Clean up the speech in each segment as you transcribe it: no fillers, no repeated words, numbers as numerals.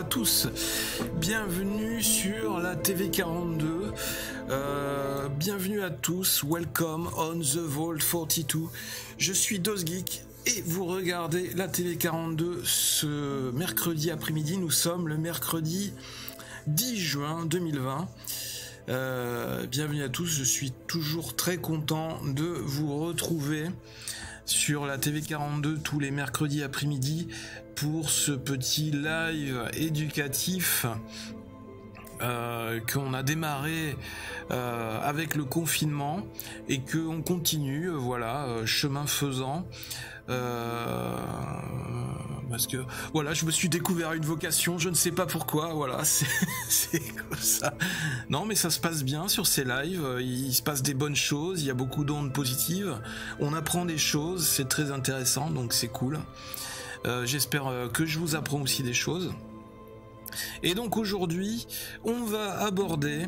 tous, bienvenue sur la TV 42, bienvenue à tous, welcome on the Vault 42, je suis DOSGeek et vous regardez la TV 42 ce mercredi après-midi, nous sommes le mercredi 10 juin 2020. Bienvenue à tous, je suis toujours très content de vous retrouver sur la TV 42 tous les mercredis après-midi pour ce petit live éducatif qu'on a démarré avec le confinement et qu'on continue, voilà, chemin faisant. Parce que voilà, je me suis découvert une vocation, je ne sais pas pourquoi, voilà, c'est comme ça. Non, mais ça se passe bien sur ces lives, il se passe des bonnes choses, il y a beaucoup d'ondes positives, on apprend des choses, c'est très intéressant, donc c'est cool. J'espère que je vous apprends aussi des choses. Et donc aujourd'hui, on va aborder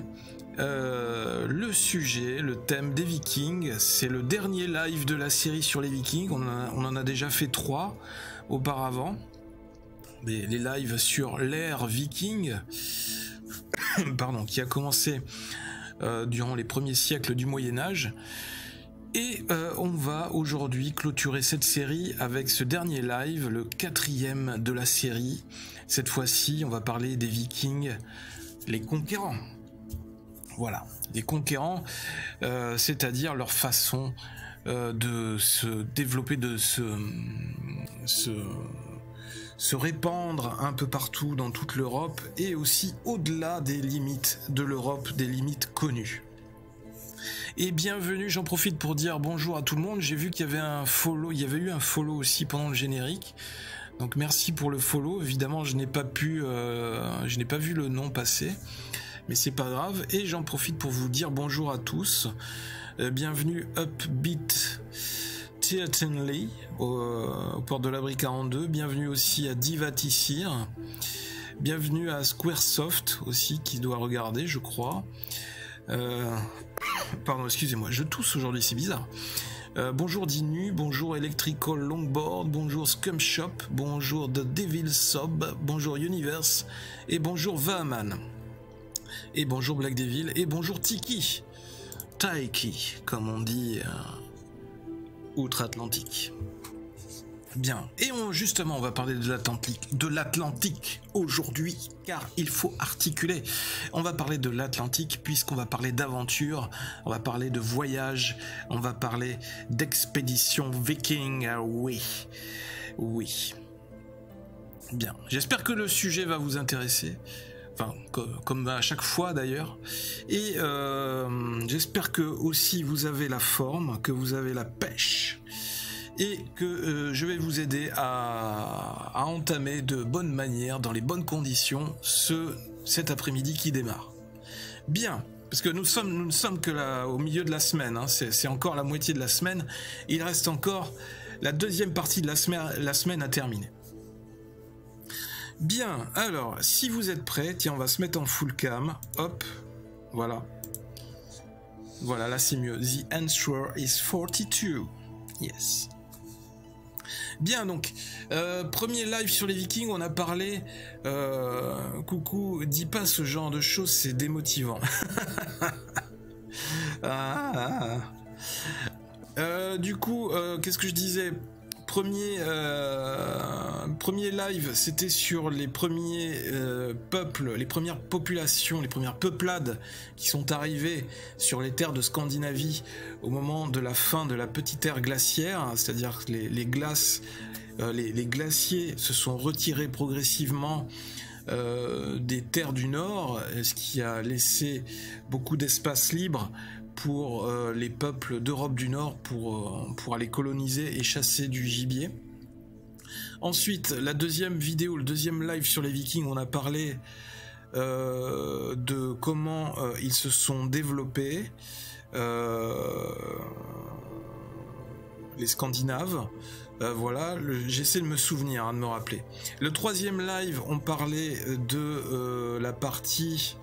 le sujet, le thème des Vikings. C'est le dernier live de la série sur les Vikings. On en a déjà fait 3 auparavant. Les lives sur l'ère Viking, pardon, qui a commencé durant les premiers siècles du Moyen-Âge. Et on va aujourd'hui clôturer cette série avec ce dernier live, le 4e de la série. Cette fois-ci, on va parler des Vikings, les conquérants. Voilà, les conquérants, c'est-à-dire leur façon de se développer, de se répandre un peu partout dans toute l'Europe et aussi au-delà des limites de l'Europe, des limites connues. Et bienvenue, j'en profite pour dire bonjour à tout le monde. J'ai vu qu'il y avait un follow, il y avait eu un follow aussi pendant le générique. Donc merci pour le follow. Évidemment, je n'ai pas vu le nom passer, mais c'est pas grave. Et j'en profite pour vous dire bonjour à tous. Bienvenue Upbeat Tietenly au port de l'abri 42. Bienvenue aussi à Divatissir. Bienvenue à Squaresoft aussi qui doit regarder, je crois. Pardon, excusez-moi, je tousse aujourd'hui, c'est bizarre. Bonjour Dinu, bonjour Electrical Longboard, bonjour Scumshop, bonjour The Devil Sob, bonjour Universe, et bonjour Vahaman. Et bonjour Black Devil, et bonjour Tiki. Taiki, comme on dit outre-Atlantique. Bien, et justement on va parler de l'Atlantique aujourd'hui, car il faut articuler. On va parler de l'Atlantique puisqu'on va parler d'aventure, on va parler de voyage, on va parler d'expédition viking, oui. Bien, j'espère que le sujet va vous intéresser, enfin, comme à chaque fois d'ailleurs, et j'espère que aussi vous avez la forme, que vous avez la pêche, et que je vais vous aider à entamer de bonnes manières, dans les bonnes conditions, cet après-midi qui démarre. Bien, parce que nous ne sommes que au milieu de la semaine, hein, c'est encore la moitié de la semaine, il reste encore la deuxième partie de la semaine à terminer. Bien, alors, si vous êtes prêts, tiens, on va se mettre en full cam, hop, voilà. Voilà, là c'est mieux. The answer is 42, yes. Bien, donc, premier live sur les Vikings, on a parlé, coucou, dis pas ce genre de choses, c'est démotivant. Du coup, qu'est-ce que je disais ? Premier live, c'était sur les premiers peuples, les premières populations, les premières peuplades qui sont arrivées sur les terres de Scandinavie au moment de la fin de la petite ère glaciaire, c'est-à-dire que les glaciers se sont retirés progressivement des terres du Nord, ce qui a laissé beaucoup d'espace libre pour les peuples d'Europe du Nord pour aller coloniser et chasser du gibier. Ensuite, la deuxième vidéo, le deuxième live sur les Vikings, on a parlé de comment ils se sont développés, les Scandinaves. Voilà, j'essaie de me souvenir, de me rappeler. Le troisième live, on parlait de la partie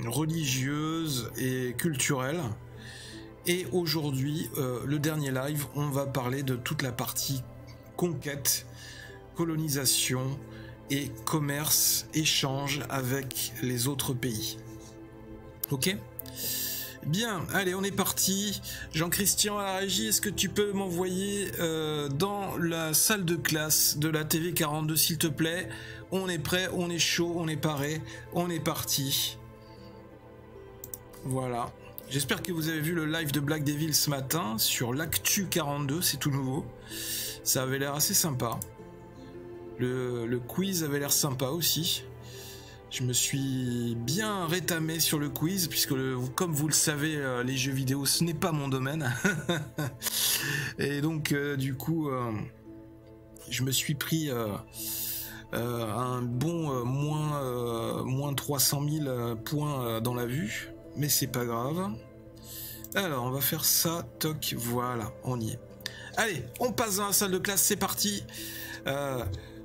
religieuse et culturelle. Et aujourd'hui, le dernier live, on va parler de toute la partie conquête, colonisation et commerce, échange avec les autres pays. Ok ? Bien, allez, on est parti. Jean-Christian à la régie, est-ce que tu peux m'envoyer dans la salle de classe de la TV42, s'il te plaît? On est prêt, on est chaud, on est paré, on est parti. Voilà. J'espère que vous avez vu le live de Black Devil ce matin sur l'Actu 42, c'est tout nouveau. Ça avait l'air assez sympa. Le quiz avait l'air sympa aussi. Je me suis bien rétamé sur le quiz, puisque comme vous le savez, les jeux vidéo, ce n'est pas mon domaine. Et donc, du coup, je me suis pris un bon moins 300 000 points dans la vue, mais c'est pas grave. Alors, on va faire ça, toc, voilà, on y est. Allez, on passe dans la salle de classe, c'est parti.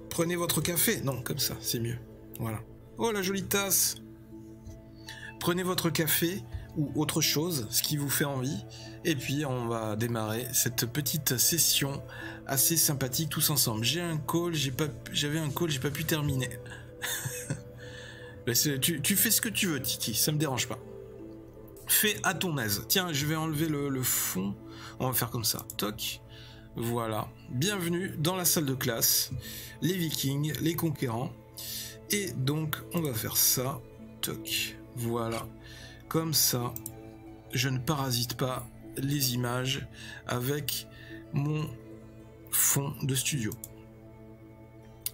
Prenez votre café. Non, comme ça, c'est mieux. Voilà. Oh, la jolie tasse. Prenez votre café ou autre chose, ce qui vous fait envie. Et puis, on va démarrer cette petite session assez sympathique tous ensemble. J'ai un call, j'avais un call, j'ai pas pu terminer. Tu fais ce que tu veux, Tiki, ça me dérange pas. Fais à ton aise. Tiens, je vais enlever le fond. On va faire comme ça. Toc. Voilà. Bienvenue dans la salle de classe. Les Vikings, les conquérants. Et donc, on va faire ça. Toc. Voilà. Comme ça, je ne parasite pas les images avec mon fond de studio.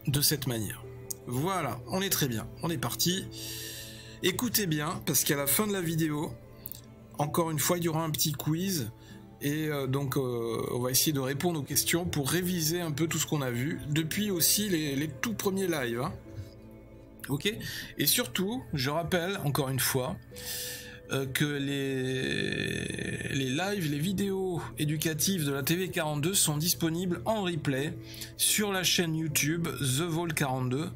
De cette manière. Voilà. On est très bien. On est parti. Écoutez bien, parce qu'à la fin de la vidéo, encore une fois, il y aura un petit quiz. Et donc, on va essayer de répondre aux questions pour réviser un peu tout ce qu'on a vu. Depuis aussi les tout premiers lives. Hein. Ok. Et surtout, je rappelle encore une fois que les lives, les vidéos éducatives de la TV42 sont disponibles en replay sur la chaîne YouTube The Vol 42.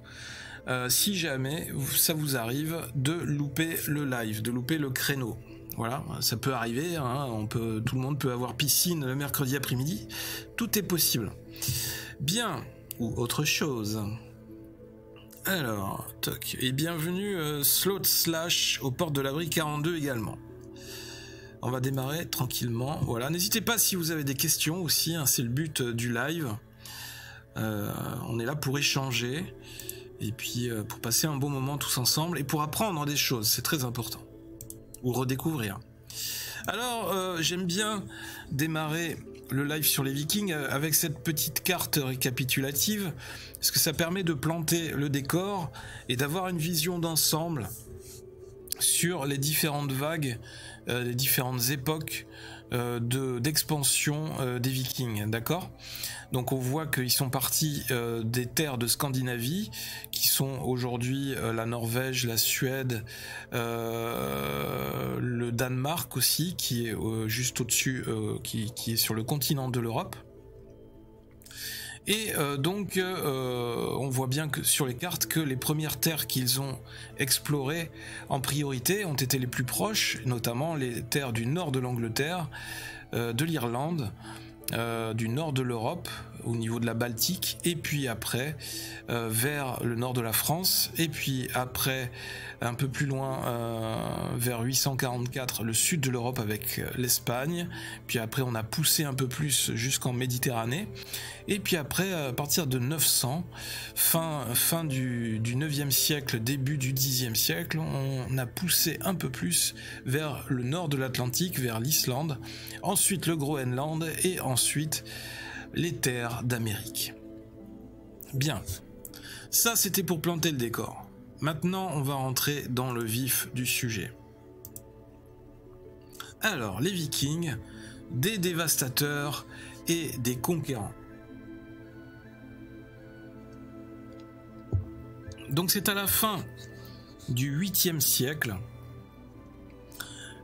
Si jamais ça vous arrive de louper le live, de louper le créneau. Voilà, ça peut arriver, hein, tout le monde peut avoir piscine le mercredi après-midi, tout est possible. Bien, ou autre chose. Alors, toc, et bienvenue Slot Slash aux portes de l'abri 42 également. On va démarrer tranquillement, voilà. N'hésitez pas si vous avez des questions aussi, hein, c'est le but du live. On est là pour échanger, et puis pour passer un bon moment tous ensemble, et pour apprendre des choses, c'est très important. Ou redécouvrir. Alors, j'aime bien démarrer le live sur les Vikings avec cette petite carte récapitulative, parce que ça permet de planter le décor et d'avoir une vision d'ensemble sur les différentes vagues, les différentes époques d'expansion des Vikings, d'accord ? Donc on voit qu'ils sont partis des terres de Scandinavie, qui sont aujourd'hui la Norvège, la Suède, le Danemark aussi, qui est juste au-dessus, qui est sur le continent de l'Europe. Et donc on voit bien que sur les cartes que les premières terres qu'ils ont explorées en priorité ont été les plus proches, notamment les terres du nord de l'Angleterre, de l'Irlande, du nord de l'Europe au niveau de la Baltique, et puis après vers le nord de la France, et puis après un peu plus loin vers 844 le sud de l'Europe avec l'Espagne, puis après on a poussé un peu plus jusqu'en Méditerranée, et puis après à partir de 900, fin du 9e siècle, début du 10e siècle, on a poussé un peu plus vers le nord de l'Atlantique, vers l'Islande, ensuite le Groenland, et ensuite les terres d'Amérique. Bien, ça c'était pour planter le décor. Maintenant on va rentrer dans le vif du sujet. Alors, les Vikings, des dévastateurs et des conquérants. Donc c'est à la fin du 8e siècle,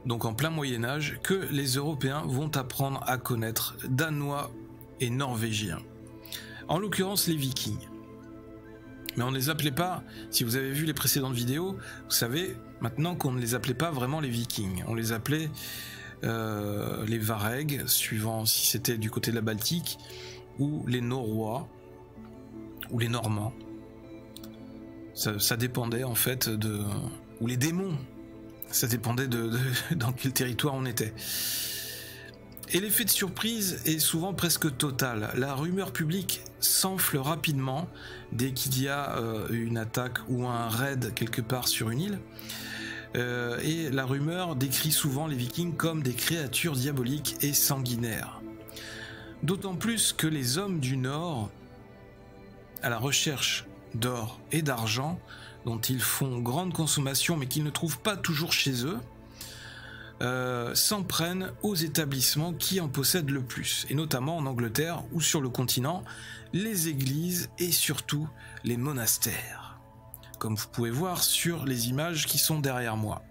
donc en plein Moyen-Âge, que les Européens vont apprendre à connaître Danois et Norvégiens. En l'occurrence les Vikings. Mais on ne les appelait pas, si vous avez vu les précédentes vidéos, vous savez maintenant qu'on ne les appelait pas vraiment les Vikings. On les appelait les Varegs, suivant si c'était du côté de la Baltique, ou les Norrois, ou les Normands. Ça dépendait en fait de... Ou les démons, ça dépendait dans quel territoire on était. Et l'effet de surprise est souvent presque total. La rumeur publique s'enfle rapidement dès qu'il y a une attaque ou un raid quelque part sur une île. Et la rumeur décrit souvent les Vikings comme des créatures diaboliques et sanguinaires. D'autant plus que les hommes du Nord, à la recherche d'or et d'argent, dont ils font grande consommation mais qu'ils ne trouvent pas toujours chez eux, s'en prennent aux établissements qui en possèdent le plus, et notamment en Angleterre ou sur le continent, les églises et surtout les monastères, comme vous pouvez voir sur les images qui sont derrière moi.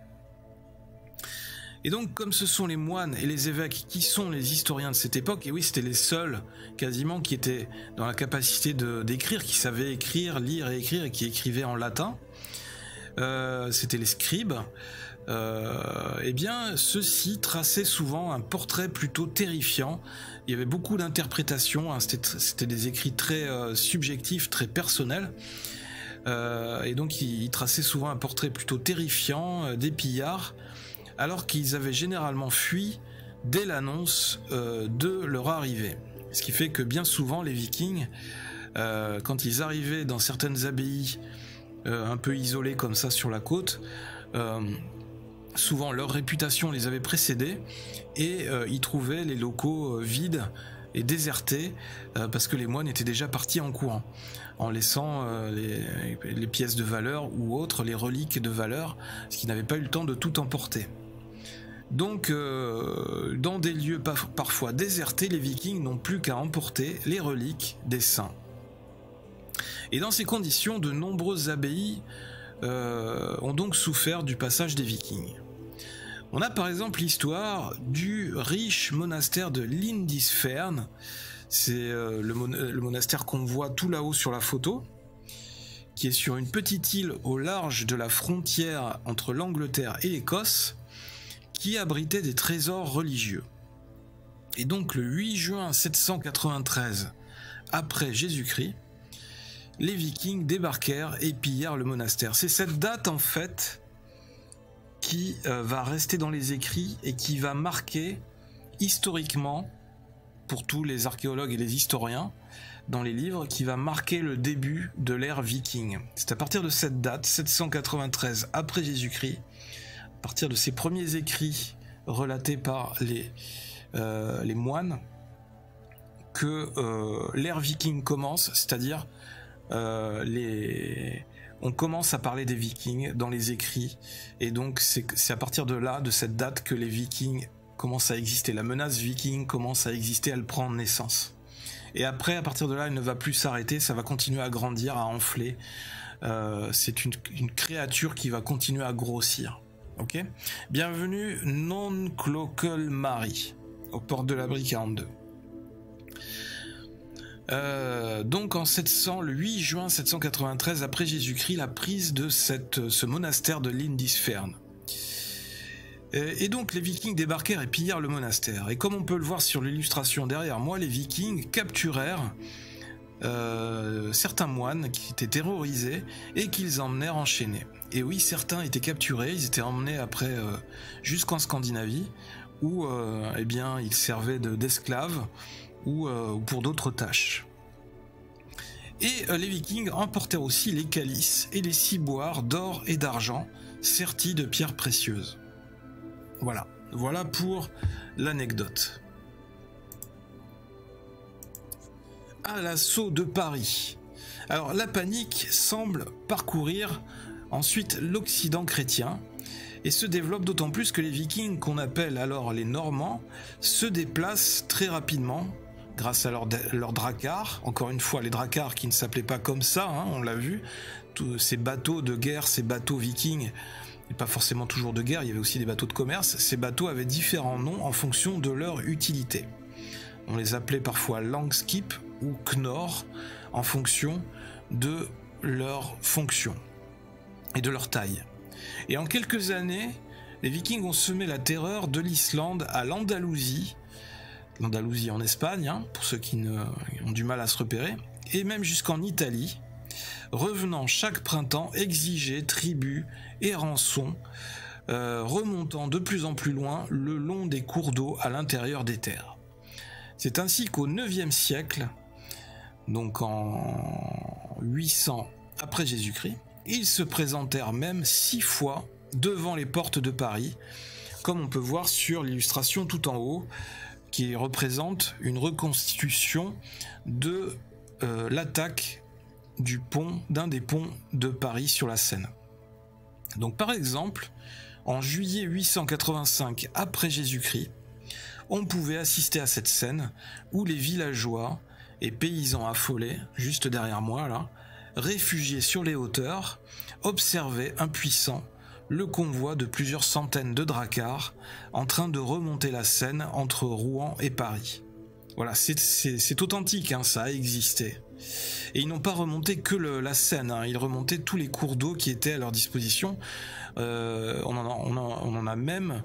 Et donc, comme ce sont les moines et les évêques qui sont les historiens de cette époque, et oui, c'était les seuls quasiment qui étaient dans la capacité d'écrire, qui savaient écrire, lire et écrire, et qui écrivaient en latin, c'était les scribes, eh bien, ceux-ci traçaient souvent un portrait plutôt terrifiant. Il y avait beaucoup d'interprétations, hein, c'était des écrits très subjectifs, très personnels, et donc ils traçaient souvent un portrait plutôt terrifiant des pillards, alors qu'ils avaient généralement fui dès l'annonce de leur arrivée. Ce qui fait que bien souvent les Vikings, quand ils arrivaient dans certaines abbayes un peu isolées comme ça sur la côte, souvent leur réputation les avait précédés et ils trouvaient les locaux vides et désertés parce que les moines étaient déjà partis en courant, en laissant les pièces de valeur ou autres, les reliques de valeur, parce qu'ils n'avaient pas eu le temps de tout emporter. Donc, dans des lieux parfois désertés, les Vikings n'ont plus qu'à emporter les reliques des saints. Et dans ces conditions, de nombreuses abbayes ont donc souffert du passage des Vikings. On a par exemple l'histoire du riche monastère de Lindisfarne. C'est le monastère qu'on voit tout là-haut sur la photo, qui est sur une petite île au large de la frontière entre l'Angleterre et l'Écosse, qui abritait des trésors religieux. Et donc le 8 juin 793 après Jésus-Christ, les Vikings débarquèrent et pillèrent le monastère. C'est cette date en fait qui va rester dans les écrits et qui va marquer historiquement, pour tous les archéologues et les historiens dans les livres, qui va marquer le début de l'ère viking. C'est à partir de cette date, 793 après Jésus-Christ, à partir de ces premiers écrits relatés par les moines, que l'ère viking commence, c'est-à-dire on commence à parler des Vikings dans les écrits, et donc c'est à partir de là, de cette date, que les Vikings commencent à exister. La menace viking commence à exister, elle prend naissance. Et après, à partir de là, elle ne va plus s'arrêter, ça va continuer à grandir, à enfler. C'est une créature qui va continuer à grossir. Ok ? Bienvenue Non Clokel Marie, aux portes de l'abri 42. Donc en 700, le 8 juin 793 après Jésus-Christ, la prise de ce monastère de Lindisfarne. Et donc les Vikings débarquèrent et pillèrent le monastère. Et comme on peut le voir sur l'illustration derrière moi, les Vikings capturèrent certains moines qui étaient terrorisés et qu'ils emmenèrent enchaînés. Et oui, certains étaient capturés, ils étaient emmenés après jusqu'en Scandinavie, où eh bien, ils servaient d'esclaves ou pour d'autres tâches. Et les Vikings emportèrent aussi les calices et les ciboires d'or et d'argent sertis de pierres précieuses. Voilà pour l'anecdote. À l'assaut de Paris. Alors la panique semble parcourir ensuite l'Occident chrétien et se développe d'autant plus que les Vikings, qu'on appelle alors les Normands, se déplacent très rapidement grâce à leurs dracars. Encore une fois, les dracars qui ne s'appelaient pas comme ça, hein, on l'a vu. Tous ces bateaux de guerre, ces bateaux vikings, et pas forcément toujours de guerre, il y avait aussi des bateaux de commerce. Ces bateaux avaient différents noms en fonction de leur utilité. On les appelait parfois Langskip ou Knorr en fonction de leur fonction et de leur taille. Et en quelques années, les Vikings ont semé la terreur de l'Islande à l'Andalousie, l'Andalousie en Espagne, hein, pour ceux qui ont du mal à se repérer, et même jusqu'en Italie, revenant chaque printemps exiger tribut et rançon, remontant de plus en plus loin le long des cours d'eau à l'intérieur des terres. C'est ainsi qu'au IXe siècle, donc en 800 après Jésus-Christ, ils se présentèrent même 6 fois devant les portes de Paris, comme on peut voir sur l'illustration tout en haut, qui représente une reconstitution de l'attaque du pont, d'un des ponts de Paris sur la Seine. Donc par exemple, en juillet 885 après Jésus-Christ, on pouvait assister à cette scène où les villageois et paysans affolés, juste derrière moi là, réfugiés sur les hauteurs, observaient impuissants le convoi de plusieurs centaines de dracars en train de remonter la Seine entre Rouen et Paris. Voilà, c'est authentique, hein, ça a existé. Et ils n'ont pas remonté que la Seine, hein, ils remontaient tous les cours d'eau qui étaient à leur disposition. On en a même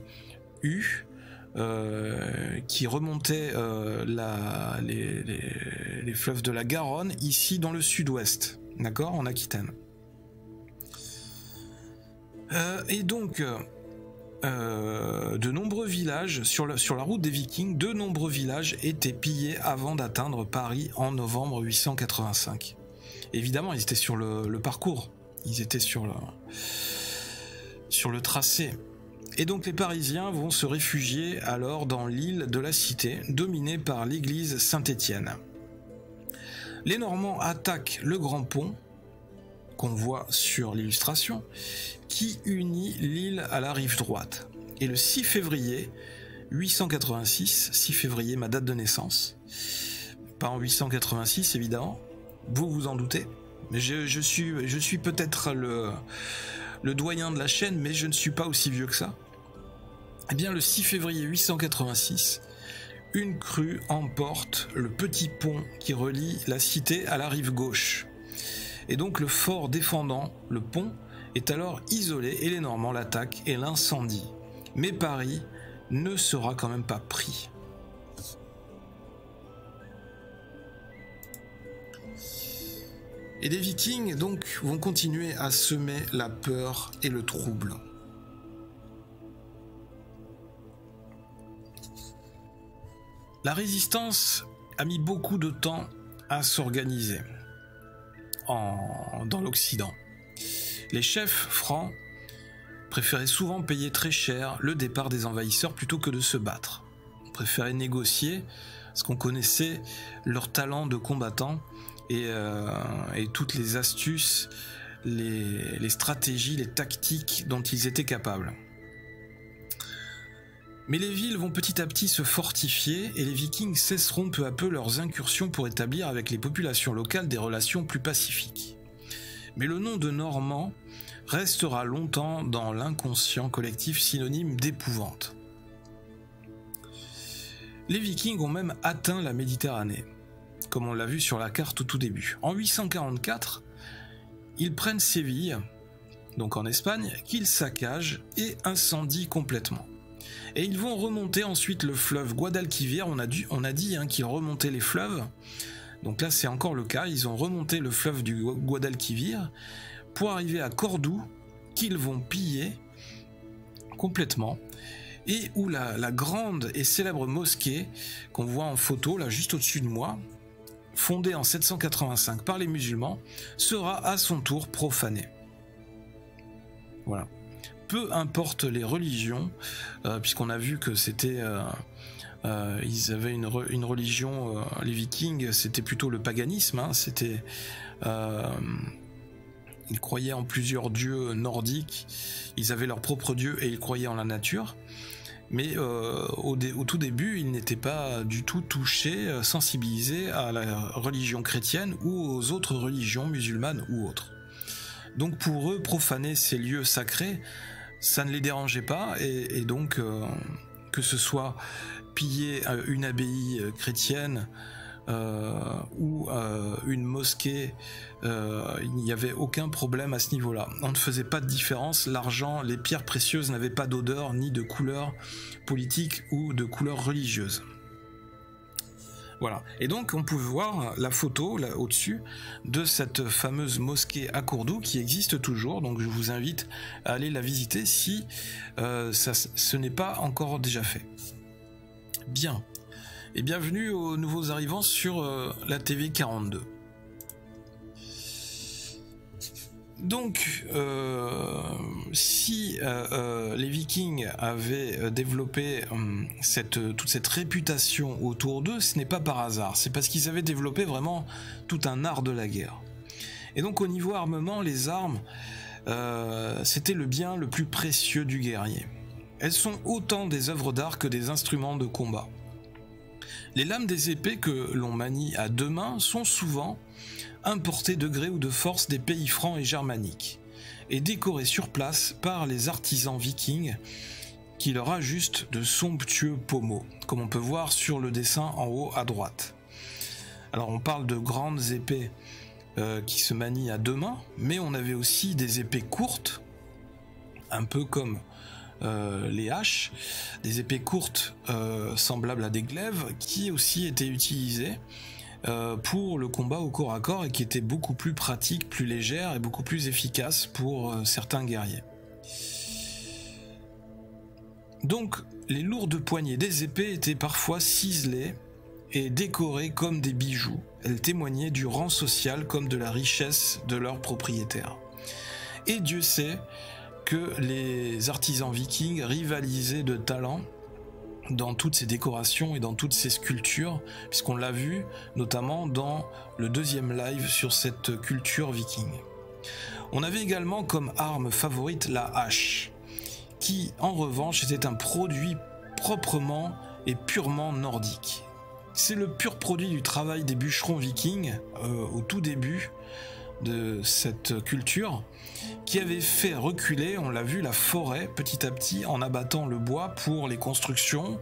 eu qui remontaient les fleuves de la Garonne, ici dans le sud-ouest, d'accord, en Aquitaine. Et donc, de nombreux villages, sur la route des Vikings, de nombreux villages étaient pillés avant d'atteindre Paris en novembre 885. Évidemment, ils étaient sur le parcours, ils étaient sur le tracé. Et donc les Parisiens vont se réfugier alors dans l'île de la Cité, dominée par l'église Saint-Étienne. Les Normands attaquent le grand pont, qu'on voit sur l'illustration, qui unit l'île à la rive droite. Et le 6 février 886, 6 février, ma date de naissance, pas en 886 évidemment, vous vous en doutez, mais je suis peut-être le doyen de la chaîne, mais je ne suis pas aussi vieux que ça. Eh bien, le 6 février 886, une crue emporte le petit pont qui relie la cité à la rive gauche. Et donc le fort défendant le pont est alors isolé et les Normands l'attaquent et l'incendient. Mais Paris ne sera quand même pas pris. Et les Vikings donc vont continuer à semer la peur et le trouble. La résistance a mis beaucoup de temps à s'organiser dans l'Occident. Les chefs francs préféraient souvent payer très cher le départ des envahisseurs plutôt que de se battre. Ils préféraient négocier parce qu'on connaissait leur talent de combattant et toutes les astuces, les stratégies, les tactiques dont ils étaient capables. Mais les villes vont petit à petit se fortifier et les Vikings cesseront peu à peu leurs incursions pour établir avec les populations locales des relations plus pacifiques. Mais le nom de Normand restera longtemps dans l'inconscient collectif synonyme d'épouvante. Les Vikings ont même atteint la Méditerranée, comme on l'a vu sur la carte au tout début. En 844, ils prennent Séville, donc en Espagne, qu'ils saccagent et incendient complètement. Et ils vont remonter ensuite le fleuve Guadalquivir, on a dit hein, qu'ils remontaient les fleuves, donc là c'est encore le cas, ils ont remonté le fleuve du Guadalquivir pour arriver à Cordoue, qu'ils vont piller complètement, et où la grande et célèbre mosquée qu'on voit en photo là juste au-dessus de moi, fondée en 785 par les musulmans, sera à son tour profanée. Voilà. Peu importe les religions, puisqu'on a vu que c'était, ils avaient une religion, les Vikings, c'était plutôt le paganisme, hein, c'était, ils croyaient en plusieurs dieux nordiques, ils avaient leur propre dieu et ils croyaient en la nature, mais au tout début, ils n'étaient pas du tout touchés, sensibilisés à la religion chrétienne ou aux autres religions musulmanes ou autres. Donc pour eux, profaner ces lieux sacrés, ça ne les dérangeait pas, et donc que ce soit piller une abbaye chrétienne ou une mosquée, il n'y avait aucun problème à ce niveau-là. On ne faisait pas de différence, l'argent, les pierres précieuses n'avaient pas d'odeur ni de couleur politique ou de couleur religieuse. Voilà. Et donc on pouvait voir la photo là au-dessus de cette fameuse mosquée à Cordoue qui existe toujours. Donc je vous invite à aller la visiter si ce n'est pas encore déjà fait. Bien. Et bienvenue aux nouveaux arrivants sur la TV 42. Donc, si les Vikings avaient développé toute cette réputation autour d'eux, ce n'est pas par hasard. C'est parce qu'ils avaient développé vraiment tout un art de la guerre. Et donc, au niveau armement, les armes, c'était le bien le plus précieux du guerrier. Elles sont autant des œuvres d'art que des instruments de combat. Les lames des épées que l'on manie à deux mains sont souvent importées de gré ou de force des pays francs et germaniques, et décorées sur place par les artisans vikings qui leur ajustent de somptueux pommeaux, comme on peut voir sur le dessin en haut à droite. Alors on parle de grandes épées qui se manient à deux mains, mais on avait aussi des épées courtes, un peu comme les haches, des épées courtes semblables à des glaives qui aussi étaient utilisées pour le combat au corps à corps et qui étaient beaucoup plus pratiques, plus légères et beaucoup plus efficaces pour certains guerriers. Donc les lourdes poignées des épées étaient parfois ciselées et décorées comme des bijoux. Elles témoignaient du rang social comme de la richesse de leurs propriétaires. Et Dieu sait que les artisans vikings rivalisaient de talent dans toutes ces décorations et dans toutes ces sculptures, puisqu'on l'a vu notamment dans le deuxième live sur cette culture viking. On avait également comme arme favorite la hache, qui en revanche était un produit proprement et purement nordique. C'est le pur produit du travail des bûcherons vikings au tout début de cette culture, qui avait fait reculer, on l'a vu, la forêt petit à petit en abattant le bois pour les constructions,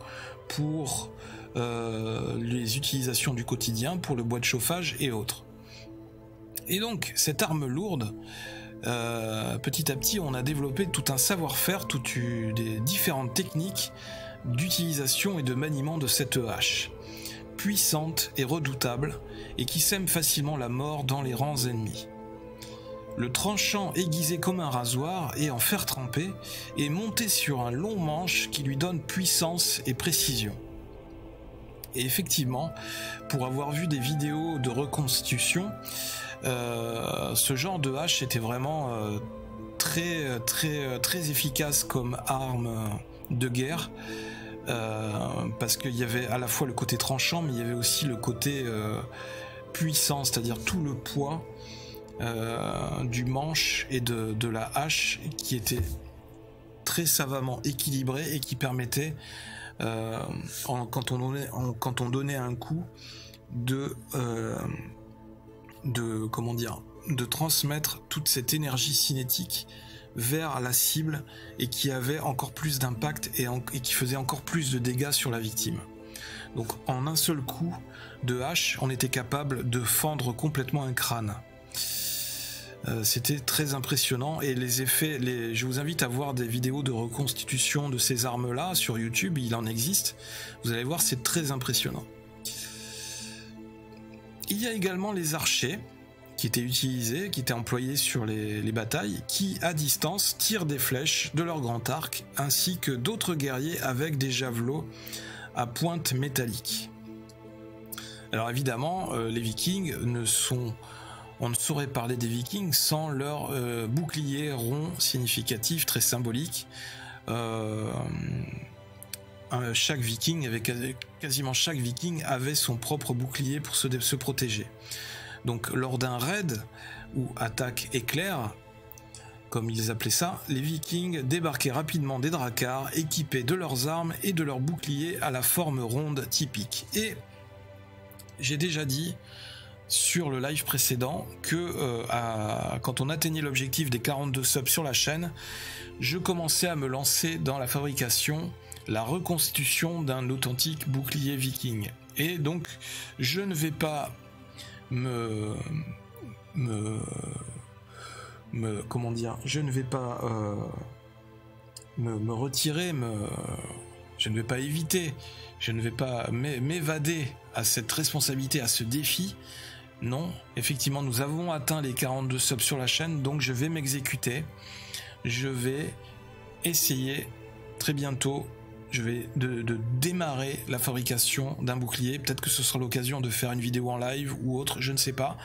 pour les utilisations du quotidien, pour le bois de chauffage et autres. Et donc cette arme lourde, petit à petit on a développé tout un savoir-faire, toutes des différentes techniques d'utilisation et de maniement de cette hache, puissante et redoutable, et qui sème facilement la mort dans les rangs ennemis. Le tranchant aiguisé comme un rasoir et en fer trempé est monté sur un long manche qui lui donne puissance et précision. Et effectivement, pour avoir vu des vidéos de reconstitution, ce genre de hache était vraiment très efficace comme arme de guerre. Parce qu'il y avait à la fois le côté tranchant, mais il y avait aussi le côté puissant, c'est-à-dire tout le poids du manche et de la hache qui était très savamment équilibré et qui permettait, quand on donnait un coup, de transmettre toute cette énergie cinétique vers la cible et qui avait encore plus d'impact et qui faisait encore plus de dégâts sur la victime. Donc en un seul coup de hache, on était capable de fendre complètement un crâne. C'était très impressionnant et les effets, je vous invite à voir des vidéos de reconstitution de ces armes-là sur YouTube, il en existe. Vous allez voir, c'est très impressionnant. Il y a également les archers qui étaient utilisés, qui étaient employés sur les batailles, qui à distance tirent des flèches de leur grand arc, ainsi que d'autres guerriers avec des javelots à pointe métallique. Alors évidemment, les Vikings on ne saurait parler des Vikings sans leur bouclier rond significatif, très symbolique. Quasiment chaque Viking avait son propre bouclier pour se protéger. Donc lors d'un raid ou attaque éclair, comme ils appelaient ça, les Vikings débarquaient rapidement des dracars équipés de leurs armes et de leurs boucliers à la forme ronde typique. Et j'ai déjà dit sur le live précédent que quand on atteignait l'objectif des 42 subs sur la chaîne, je commençais à me lancer dans la fabrication, la reconstitution d'un authentique bouclier viking. Et donc je ne vais pas me retirer, je ne vais pas éviter, je ne vais pas m'évader à cette responsabilité, à ce défi. Non, effectivement, nous avons atteint les 42 subs sur la chaîne, donc je vais m'exécuter. Je vais essayer très bientôt, je vais de démarrer la fabrication d'un bouclier. Peut-être que ce sera l'occasion de faire une vidéo en live ou autre, je ne sais pas,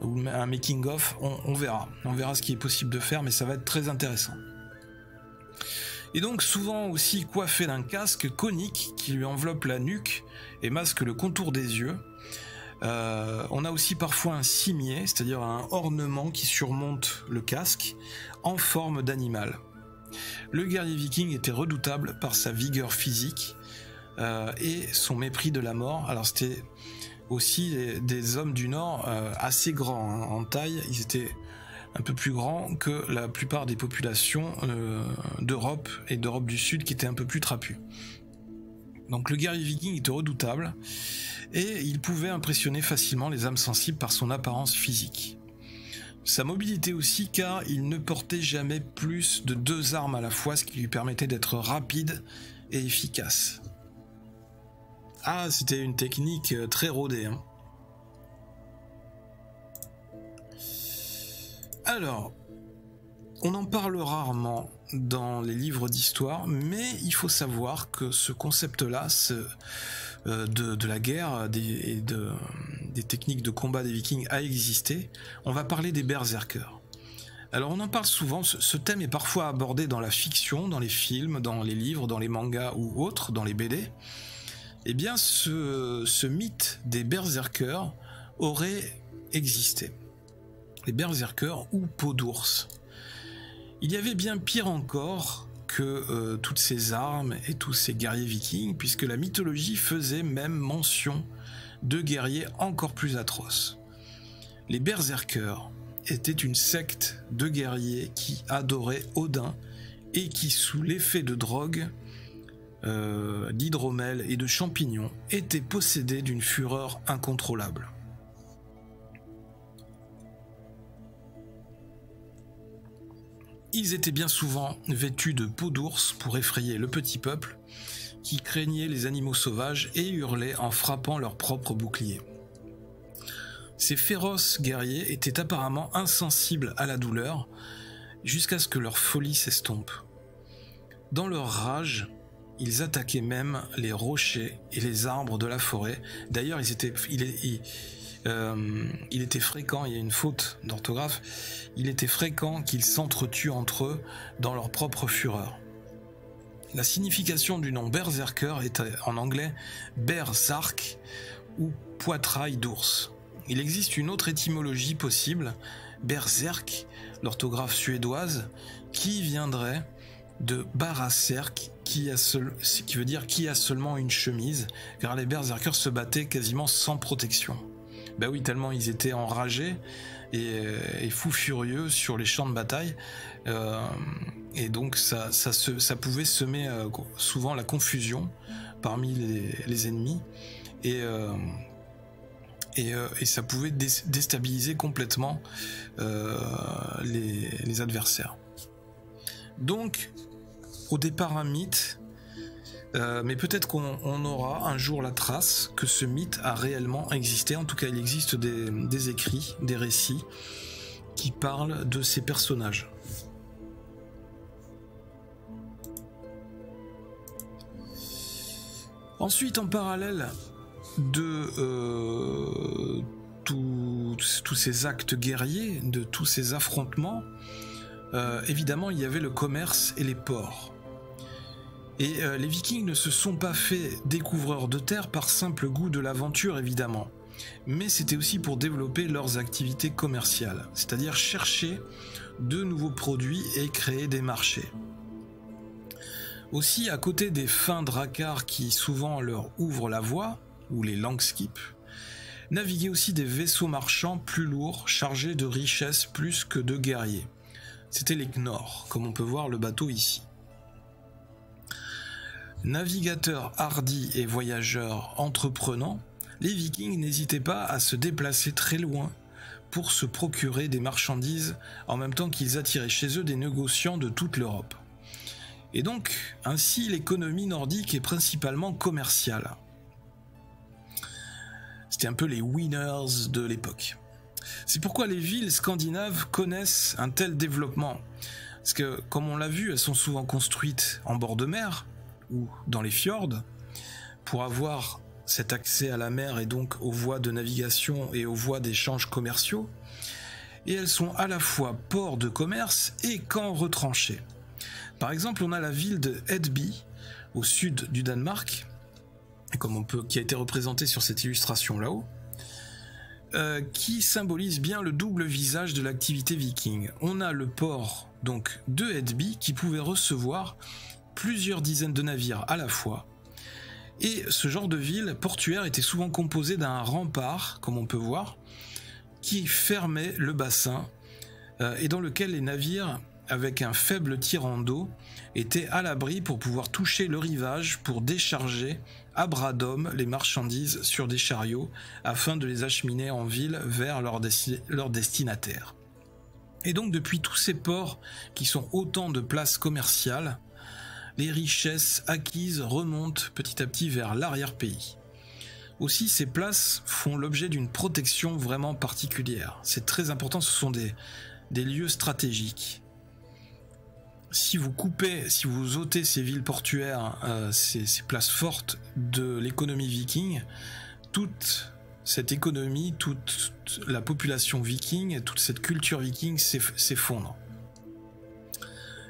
ou un making of, on verra. On verra ce qui est possible de faire, mais ça va être très intéressant. Et donc souvent aussi coiffé d'un casque conique qui lui enveloppe la nuque et masque le contour des yeux. On a aussi parfois un cimier, c'est-à-dire un ornement qui surmonte le casque en forme d'animal. Le guerrier viking était redoutable par sa vigueur physique et son mépris de la mort. Alors c'était aussi des hommes du Nord assez grands hein, en taille, ils étaient un peu plus grands que la plupart des populations d'Europe et d'Europe du Sud qui étaient un peu plus trapus. Donc le guerrier viking était redoutable et il pouvait impressionner facilement les âmes sensibles par son apparence physique. Sa mobilité aussi, car il ne portait jamais plus de 2 armes à la fois, ce qui lui permettait d'être rapide et efficace. Ah, c'était une technique très rodée. Hein. Alors, on en parle rarement dans les livres d'histoire, mais il faut savoir que ce concept-là, de la guerre et des techniques de combat des Vikings a existé. On va parler des berserkers. Alors on en parle souvent, ce thème est parfois abordé dans la fiction, dans les films, dans les livres, dans les mangas ou autres, dans les BD. Eh bien ce mythe des berserkers aurait existé. Les berserkers ou peau d'ours. Il y avait bien pire encore que toutes ces armes et tous ces guerriers vikings, puisque la mythologie faisait même mention de guerriers encore plus atroces. Les berserkers étaient une secte de guerriers qui adoraient Odin et qui, sous l'effet de drogue, d'hydromel et de champignons, étaient possédés d'une fureur incontrôlable. Ils étaient bien souvent vêtus de peau d'ours pour effrayer le petit peuple, qui craignait les animaux sauvages et hurlait en frappant leur propre bouclier. Ces féroces guerriers étaient apparemment insensibles à la douleur, jusqu'à ce que leur folie s'estompe. Dans leur rage, ils attaquaient même les rochers et les arbres de la forêt. D'ailleurs, il était fréquent, il y a une faute d'orthographe, il était fréquent qu'ils s'entretuent entre eux dans leur propre fureur. La signification du nom berserker est en anglais bersark ou poitrail d'ours. Il existe une autre étymologie possible, berserk, l'orthographe suédoise, qui viendrait de baraserk, qui veut dire qui a seulement une chemise, car les berserkers se battaient quasiment sans protection. Ben oui, tellement ils étaient enragés et fous furieux sur les champs de bataille, et donc ça pouvait semer souvent la confusion parmi les ennemis, et ça pouvait déstabiliser complètement les adversaires. Donc, au départ un mythe, mais peut-être qu'on aura un jour la trace que ce mythe a réellement existé. En tout cas, il existe des écrits, des récits qui parlent de ces personnages. Ensuite, en parallèle de tous ces actes guerriers, de tous ces affrontements, évidemment, il y avait le commerce et les ports. Et les Vikings ne se sont pas fait découvreurs de terre par simple goût de l'aventure, évidemment. Mais c'était aussi pour développer leurs activités commerciales, c'est-à-dire chercher de nouveaux produits et créer des marchés. Aussi, à côté des fins dracars qui souvent leur ouvrent la voie, ou les langskips, naviguaient aussi des vaisseaux marchands plus lourds, chargés de richesses plus que de guerriers. C'était les Knorr, comme on peut voir le bateau ici. Navigateurs hardis et voyageurs entreprenants, les Vikings n'hésitaient pas à se déplacer très loin pour se procurer des marchandises en même temps qu'ils attiraient chez eux des négociants de toute l'Europe. Et donc, ainsi, l'économie nordique est principalement commerciale. C'était un peu les winners de l'époque. C'est pourquoi les villes scandinaves connaissent un tel développement. Parce que, comme on l'a vu, elles sont souvent construites en bord de mer ou dans les fjords pour avoir cet accès à la mer et donc aux voies de navigation et aux voies d'échanges commerciaux. Et elles sont à la fois ports de commerce et camps retranchés. Par exemple, on a la ville de Hedby, au sud du Danemark, qui a été représentée sur cette illustration là-haut, qui symbolise bien le double visage de l'activité viking. On a le port donc de Hedby qui pouvait recevoir plusieurs dizaines de navires à la fois. Et ce genre de ville portuaire était souvent composé d'un rempart, comme on peut voir, qui fermait le bassin et dans lequel les navires, avec un faible tirant d'eau, étaient à l'abri pour pouvoir toucher le rivage pour décharger à bras d'hommes les marchandises sur des chariots afin de les acheminer en ville vers leur destinataire. Et donc depuis tous ces ports qui sont autant de places commerciales, les richesses acquises remontent petit à petit vers l'arrière-pays. Aussi, ces places font l'objet d'une protection vraiment particulière. C'est très important, ce sont des lieux stratégiques. Si vous ôtez ces villes portuaires, ces places fortes de l'économie viking, toute cette économie, toute la population viking, toute cette culture viking s'effondre.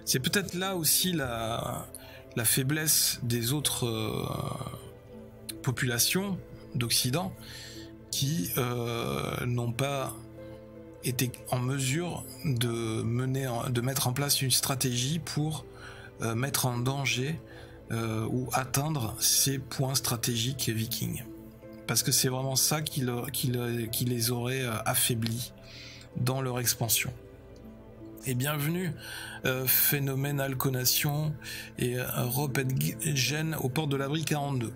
C'est peut-être là aussi la faiblesse des autres populations d'Occident qui n'ont pas été en mesure de mettre en place une stratégie pour mettre en danger ou atteindre ces points stratégiques vikings. Parce que c'est vraiment ça qui les aurait affaiblis dans leur expansion. Et bienvenue Phénoménal Conation et Ropedgen au port de l'abri 42.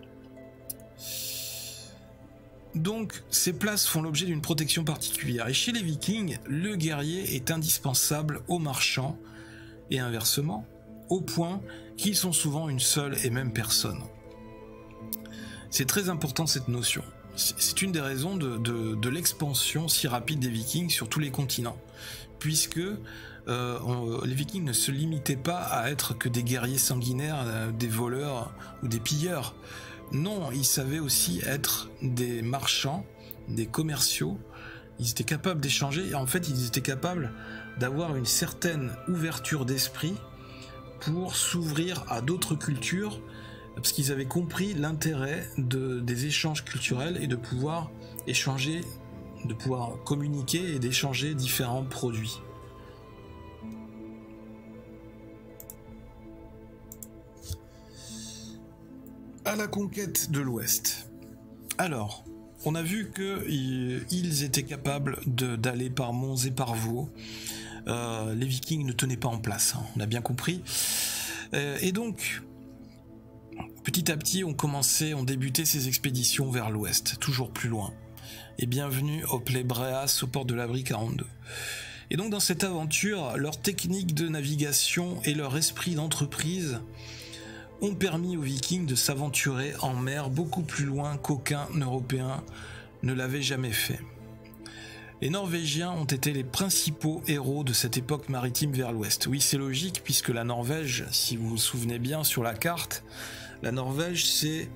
Donc, ces places font l'objet d'une protection particulière. Et chez les Vikings, le guerrier est indispensable aux marchands, et inversement, au point qu'ils sont souvent une seule et même personne. C'est très important cette notion. C'est une des raisons de l'expansion si rapide des Vikings sur tous les continents, puisque les Vikings ne se limitaient pas à être que des guerriers sanguinaires, des voleurs ou des pilleurs. Non, ils savaient aussi être des marchands, des commerciaux. Ils étaient capables d'échanger et en fait ils étaient capables d'avoir une certaine ouverture d'esprit pour s'ouvrir à d'autres cultures parce qu'ils avaient compris l'intérêt des échanges culturels et de pouvoir échanger, de pouvoir communiquer et d'échanger différents produits. À la conquête de l'Ouest. Alors, on a vu qu'ils étaient capables d'aller par monts et par vaux. Les Vikings ne tenaient pas en place, hein, on a bien compris. Et donc, petit à petit, on débutait ces expéditions vers l'Ouest, toujours plus loin. Et bienvenue au Plebreas, au port de l'abri 42. Et donc, dans cette aventure, leur technique de navigation et leur esprit d'entreprise ont permis aux Vikings de s'aventurer en mer beaucoup plus loin qu'aucun Européen ne l'avait jamais fait. Les Norvégiens ont été les principaux héros de cette époque maritime vers l'ouest. Oui, c'est logique, puisque la Norvège, si vous vous souvenez bien sur la carte, la Norvège c'est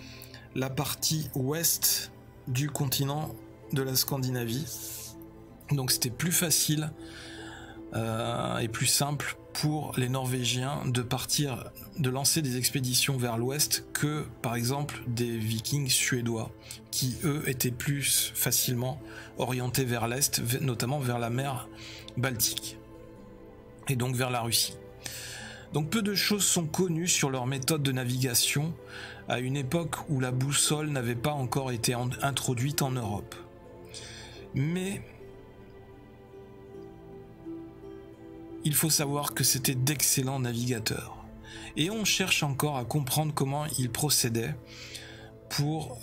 la partie ouest du continent de la Scandinavie. Donc c'était plus facile et plus simple pour les Norvégiens de lancer des expéditions vers l'ouest que par exemple des Vikings suédois qui eux étaient plus facilement orientés vers l'est, notamment vers la mer Baltique et donc vers la Russie. Donc peu de choses sont connues sur leur méthode de navigation à une époque où la boussole n'avait pas encore été introduite en Europe. Mais il faut savoir que c'était d'excellents navigateurs. Et on cherche encore à comprendre comment ils procédaient pour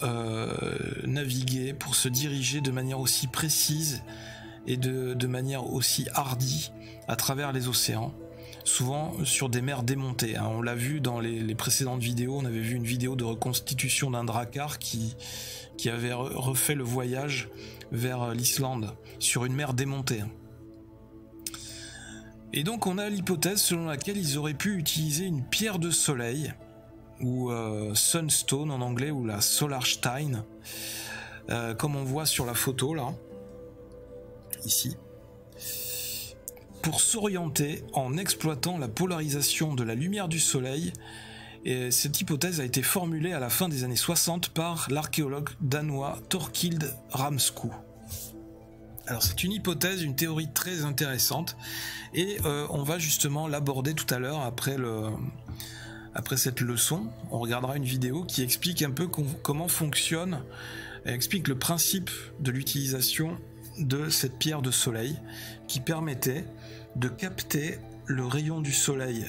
naviguer, pour se diriger de manière aussi précise et de manière aussi hardie à travers les océans, souvent sur des mers démontées, hein. On l'a vu dans les précédentes vidéos, on avait vu une vidéo de reconstitution d'un drakkar qui avait refait le voyage vers l'Islande sur une mer démontée. Et donc on a l'hypothèse selon laquelle ils auraient pu utiliser une pierre de soleil, ou Sunstone en anglais, ou la Solarstein, comme on voit sur la photo là, ici, pour s'orienter en exploitant la polarisation de la lumière du soleil. Et cette hypothèse a été formulée à la fin des années 60 par l'archéologue danois Thorkild Ramskog. Alors c'est une hypothèse, une théorie très intéressante, et on va justement l'aborder tout à l'heure après cette leçon. On regardera une vidéo qui explique un peu comment fonctionne, elle explique le principe de l'utilisation de cette pierre de soleil qui permettait de capter le rayon du soleil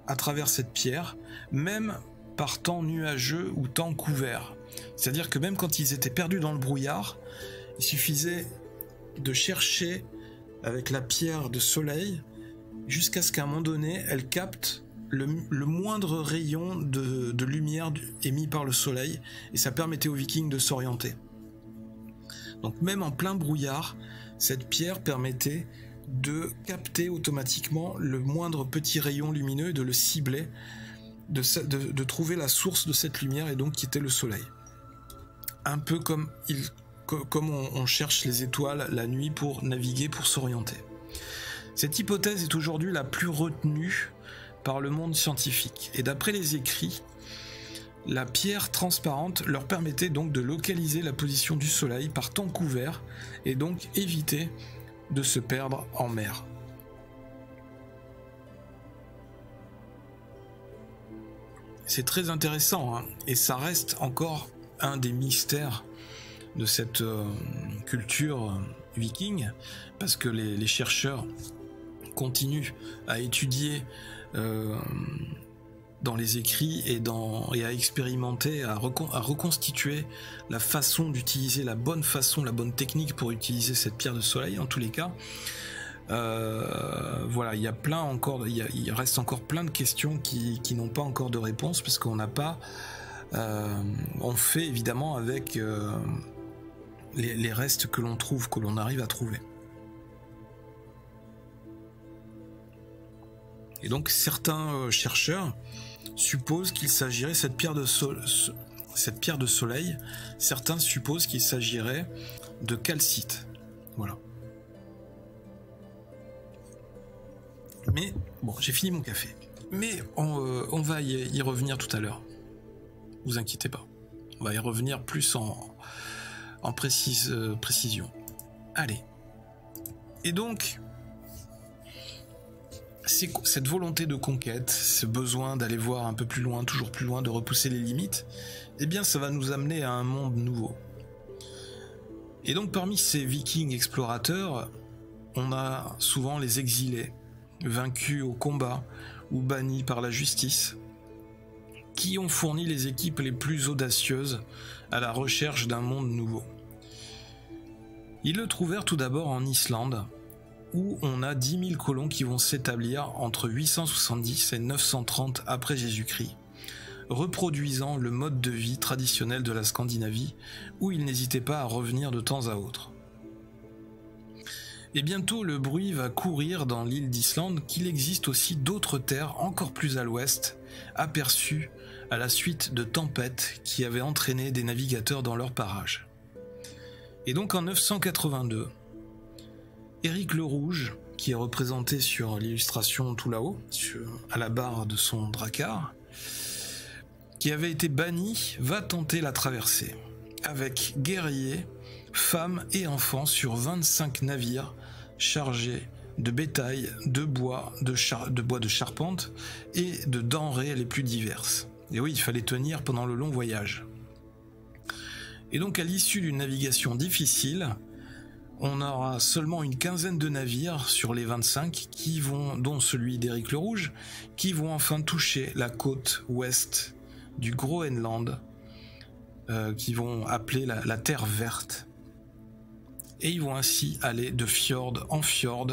à travers cette pierre, même par temps nuageux ou temps couvert. C'est-à-dire que même quand ils étaient perdus dans le brouillard, il suffisait de chercher avec la pierre de soleil jusqu'à ce qu'à un moment donné, elle capte le moindre rayon de lumière émis par le soleil, et ça permettait aux Vikings de s'orienter. Donc même en plein brouillard, cette pierre permettait de capter automatiquement le moindre petit rayon lumineux et de le cibler, de trouver la source de cette lumière, et donc qui était le soleil. Un peu comme on cherche les étoiles la nuit pour naviguer, pour s'orienter. Cette hypothèse est aujourd'hui la plus retenue par le monde scientifique, et d'après les écrits, la pierre transparente leur permettait donc de localiser la position du soleil par temps couvert, et donc éviter de se perdre en mer. C'est très intéressant, hein, et ça reste encore un des mystères de cette culture viking, parce que les chercheurs continuent à étudier dans les écrits et à expérimenter, à reconstituer la façon d'utiliser, la bonne technique pour utiliser cette pierre de soleil. En tous les cas, voilà, il reste encore plein de questions qui n'ont pas encore de réponse, parce qu'on n'a pas, on fait évidemment avec les restes que l'on trouve, que l'on arrive à trouver. Et donc certains chercheurs supposent qu'il s'agirait, cette pierre de soleil, certains supposent qu'il s'agirait de calcite. Voilà. Mais bon, j'ai fini mon café. Mais on va y revenir tout à l'heure. Vous inquiétez pas. On va y revenir plus en précision. Allez. Et donc, cette volonté de conquête, ce besoin d'aller voir un peu plus loin, toujours plus loin, de repousser les limites, eh bien ça va nous amener à un monde nouveau. Et donc parmi ces vikings explorateurs, on a souvent les exilés, vaincus au combat ou bannis par la justice, qui ont fourni les équipes les plus audacieuses à la recherche d'un monde nouveau. Ils le trouvèrent tout d'abord en Islande, où on a 10 000 colons qui vont s'établir entre 870 et 930 après Jésus-Christ, reproduisant le mode de vie traditionnel de la Scandinavie, où ils n'hésitaient pas à revenir de temps à autre. Et bientôt le bruit va courir dans l'île d'Islande qu'il existe aussi d'autres terres encore plus à l'ouest, aperçues à la suite de tempêtes qui avaient entraîné des navigateurs dans leurs parages. Et donc en 982, Éric le Rouge, qui est représenté sur l'illustration tout là-haut, à la barre de son drakkar, qui avait été banni, va tenter la traversée, avec guerriers, femmes et enfants sur 25 navires chargés de bétail, de bois de charpente et de denrées les plus diverses. Et oui, il fallait tenir pendant le long voyage. Et donc à l'issue d'une navigation difficile, on aura seulement une quinzaine de navires sur les 25 dont celui d'Éric le Rouge, qui vont enfin toucher la côte ouest du Groenland, qui vont appeler la Terre Verte. Et ils vont ainsi aller de fjord en fjord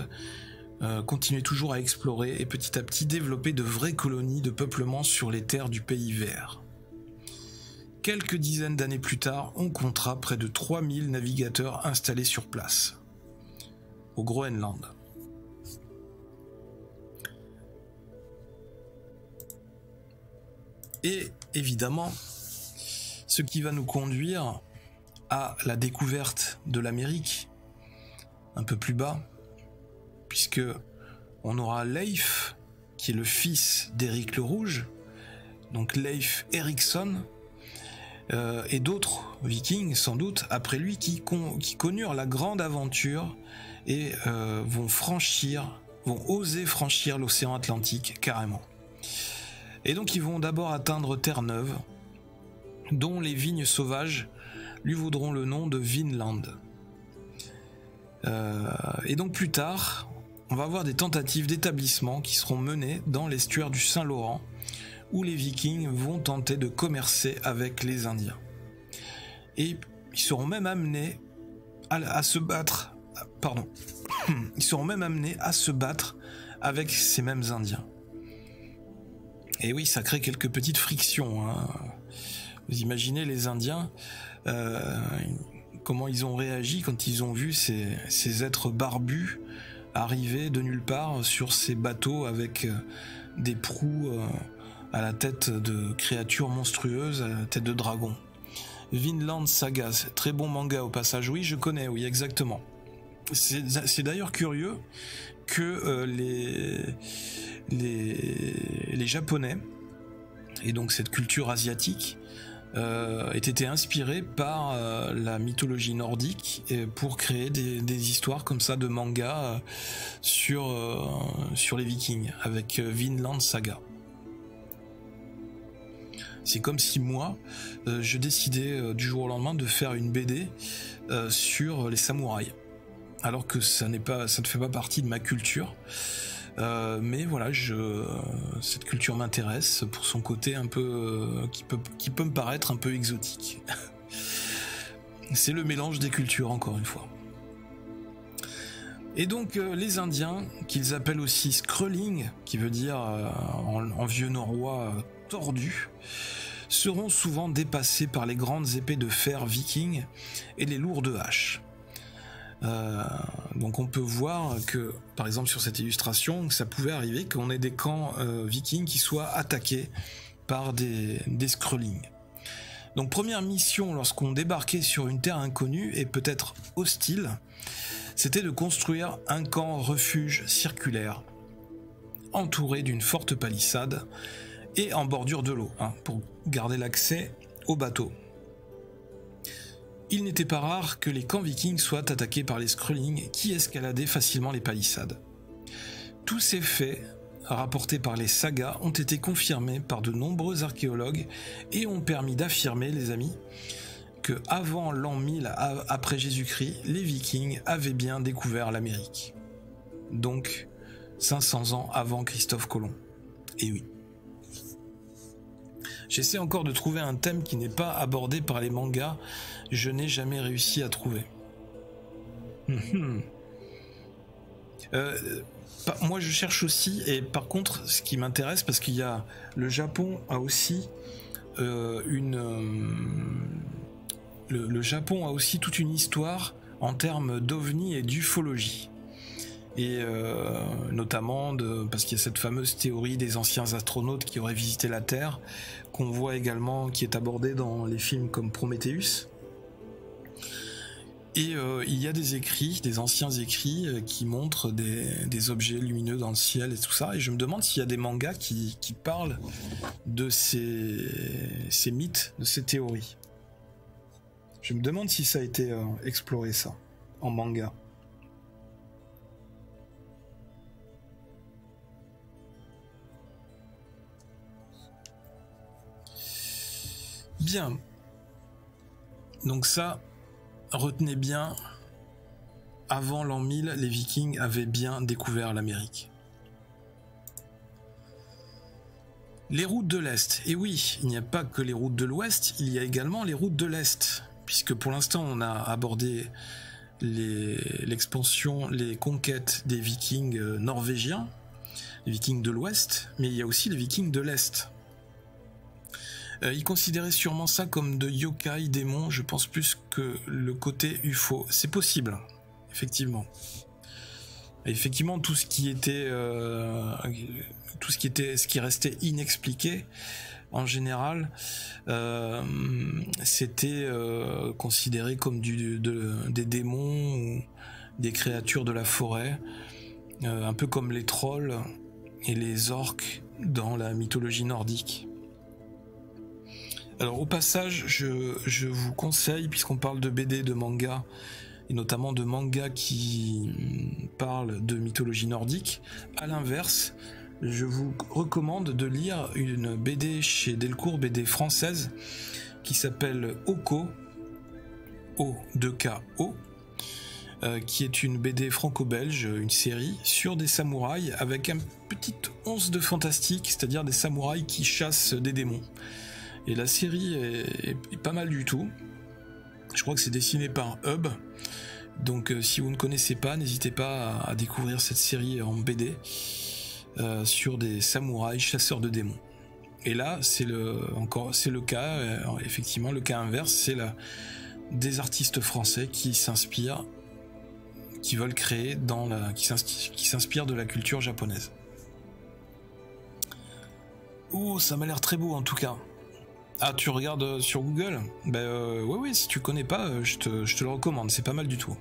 continuaient toujours à explorer et petit à petit développer de vraies colonies de peuplement sur les terres du pays vert. Quelques dizaines d'années plus tard, on comptera près de 3000 navigateurs installés sur place, au Groenland. Et évidemment, ce qui va nous conduire à la découverte de l'Amérique, un peu plus bas, puisque on aura Leif, qui est le fils d'Éric le Rouge, donc Leif Erikson, et d'autres vikings sans doute après lui qui connurent la grande aventure et vont oser franchir l'océan Atlantique carrément. Et donc ils vont d'abord atteindre Terre-Neuve, dont les vignes sauvages lui vaudront le nom de Vinland. Et donc plus tard, on va avoir des tentatives d'établissement qui seront menées dans l'estuaire du Saint-Laurent, où les Vikings vont tenter de commercer avec les Indiens. Et ils seront même amenés à se battre. Pardon. Ils seront même amenés à se battre avec ces mêmes Indiens. Et oui, ça crée quelques petites frictions, hein. Vous imaginez les Indiens, comment ils ont réagi quand ils ont vu ces êtres barbus arriver de nulle part sur ces bateaux avec des proues à la tête de créatures monstrueuses, à la tête de dragons. Vinland Saga, très bon manga au passage. Oui, je connais, oui, exactement. C'est d'ailleurs curieux que les Japonais, et donc cette culture asiatique, aient été inspirés par la mythologie nordique pour créer des histoires comme ça de manga sur les Vikings, avec Vinland Saga. C'est comme si moi, je décidais du jour au lendemain de faire une BD sur les samouraïs. Alors que ça ne fait pas partie de ma culture. Mais voilà, cette culture m'intéresse pour son côté un peu qui peut me paraître un peu exotique. C'est le mélange des cultures, encore une fois. Et donc les Indiens, qu'ils appellent aussi Skrulling, qui veut dire en vieux norrois tordu, seront souvent dépassés par les grandes épées de fer vikings et les lourdes haches. Donc on peut voir que, par exemple sur cette illustration, que ça pouvait arriver qu'on ait des camps vikings qui soient attaqués par des Skrulling. Donc première mission lorsqu'on débarquait sur une terre inconnue et peut-être hostile, c'était de construire un camp refuge circulaire, entouré d'une forte palissade et en bordure de l'eau, pour garder l'accès au bateau. Il n'était pas rare que les camps vikings soient attaqués par les Skrulling qui escaladaient facilement les palissades. Tous ces faits, rapportés par les sagas, ont été confirmés par de nombreux archéologues et ont permis d'affirmer, les amis, que avant l'an 1000 après Jésus-Christ, les Vikings avaient bien découvert l'Amérique. Donc 500 ans avant Christophe Colomb. Et oui. J'essaie encore de trouver un thème qui n'est pas abordé par les mangas. Je n'ai jamais réussi à trouver. Moi je cherche aussi, et par contre ce qui m'intéresse, parce qu'il y a le Japon a aussi le Japon a aussi toute une histoire en termes d'ovnis et d'ufologie. Et notamment parce qu'il y a cette fameuse théorie des anciens astronautes qui auraient visité la Terre, qu'on voit également, qui est abordée dans les films comme Prometheus. Et il y a des écrits, des anciens écrits qui montrent des objets lumineux dans le ciel et tout ça. Et je me demande s'il y a des mangas qui parlent de ces mythes, de ces théories. Je me demande si ça a été exploré, ça, en manga. Bien. Donc ça, retenez bien, avant l'an 1000, les Vikings avaient bien découvert l'Amérique. Les routes de l'Est. Et oui, il n'y a pas que les routes de l'Ouest, il y a également les routes de l'Est. Puisque pour l'instant, on a abordé l'expansion, les conquêtes des Vikings norvégiens, les Vikings de l'Ouest, mais il y a aussi les Vikings de l'Est. Ils considéraient sûrement ça comme de yokai, démons, je pense plus que le côté UFO. C'est possible, effectivement. Et effectivement, tout ce qui restait inexpliqué, en général, c'était considéré comme des démons ou des créatures de la forêt, un peu comme les trolls et les orques dans la mythologie nordique. Alors au passage, je vous conseille, puisqu'on parle de BD, de manga, et notamment de manga qui parlent de mythologie nordique, à l'inverse, je vous recommande de lire une BD chez Delcourt, BD française, qui s'appelle Oko, O2KO, qui est une BD franco-belge, une série sur des samouraïs avec un petit once de fantastique, c'est-à-dire des samouraïs qui chassent des démons. Et la série est pas mal du tout. Je crois que c'est dessiné par Hub. Donc si vous ne connaissez pas, n'hésitez pas à découvrir cette série en BD sur des samouraïs chasseurs de démons. Et là, c'est le cas, effectivement, le cas inverse, c'est des artistes français qui s'inspirent, qui veulent créer qui s'inspirent de la culture japonaise. Oh, ça m'a l'air très beau en tout cas. Ah, tu regardes sur Google? Oui, si tu connais pas, je te le recommande, c'est pas mal du tout.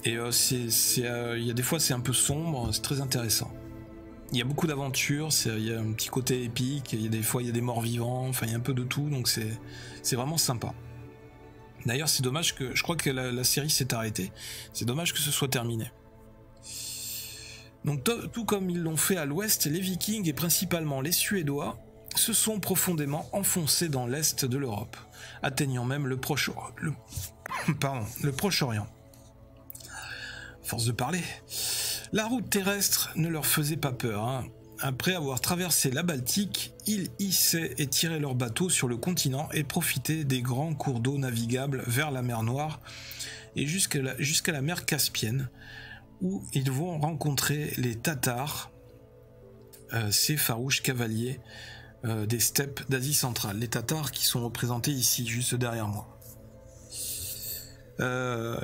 Et il y a des fois c'est un peu sombre, c'est très intéressant. Il y a beaucoup d'aventures, il y a un petit côté épique, des fois il y a des morts vivants, enfin il y a un peu de tout, donc c'est vraiment sympa. D'ailleurs c'est dommage je crois que la série s'est arrêtée, c'est dommage que ce soit terminé. Donc tout comme ils l'ont fait à l'ouest, les Vikings et principalement les Suédois se sont profondément enfoncés dans l'est de l'Europe, atteignant même le Proche-Orient. Force de parler. La route terrestre ne leur faisait pas peur, hein. Après avoir traversé la Baltique, ils hissaient et tiraient leurs bateaux sur le continent et profitaient des grands cours d'eau navigables vers la mer Noire et jusqu'à la mer Caspienne, où ils vont rencontrer les Tatars, ces farouches cavaliers des steppes d'Asie centrale. Les Tatars qui sont représentés ici, juste derrière moi.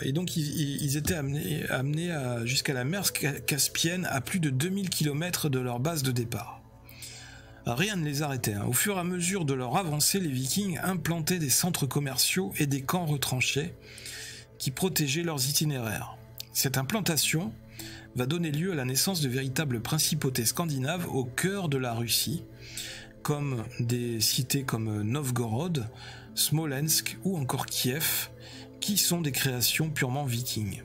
Et donc ils étaient amenés jusqu'à la mer Caspienne à plus de 2000 km de leur base de départ. Rien ne les arrêtait, hein. Au fur et à mesure de leur avancée, les Vikings implantaient des centres commerciaux et des camps retranchés qui protégeaient leurs itinéraires. Cette implantation va donner lieu à la naissance de véritables principautés scandinaves au cœur de la Russie, comme des cités comme Novgorod, Smolensk ou encore Kiev, qui sont des créations purement vikings.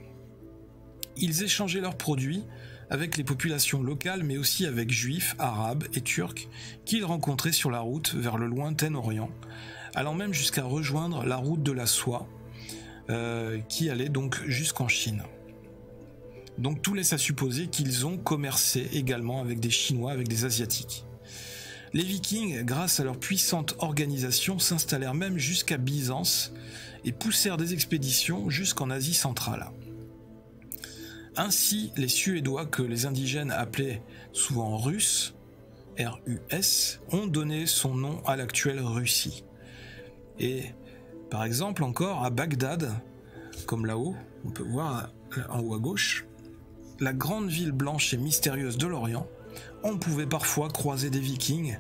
Ils échangeaient leurs produits avec les populations locales, mais aussi avec juifs, arabes et turcs qu'ils rencontraient sur la route vers le lointain Orient, allant même jusqu'à rejoindre la route de la soie, qui allait donc jusqu'en Chine. Donc tout laisse à supposer qu'ils ont commercé également avec des Chinois, avec des Asiatiques. Les Vikings, grâce à leur puissante organisation, s'installèrent même jusqu'à Byzance et poussèrent des expéditions jusqu'en Asie centrale. Ainsi, les Suédois, que les indigènes appelaient souvent Russes, R-U-S, ont donné son nom à l'actuelle Russie. Et, par exemple, encore à Bagdad, comme là-haut, on peut voir en haut à gauche, la grande ville blanche et mystérieuse de l'Orient, on pouvait parfois croiser des Vikings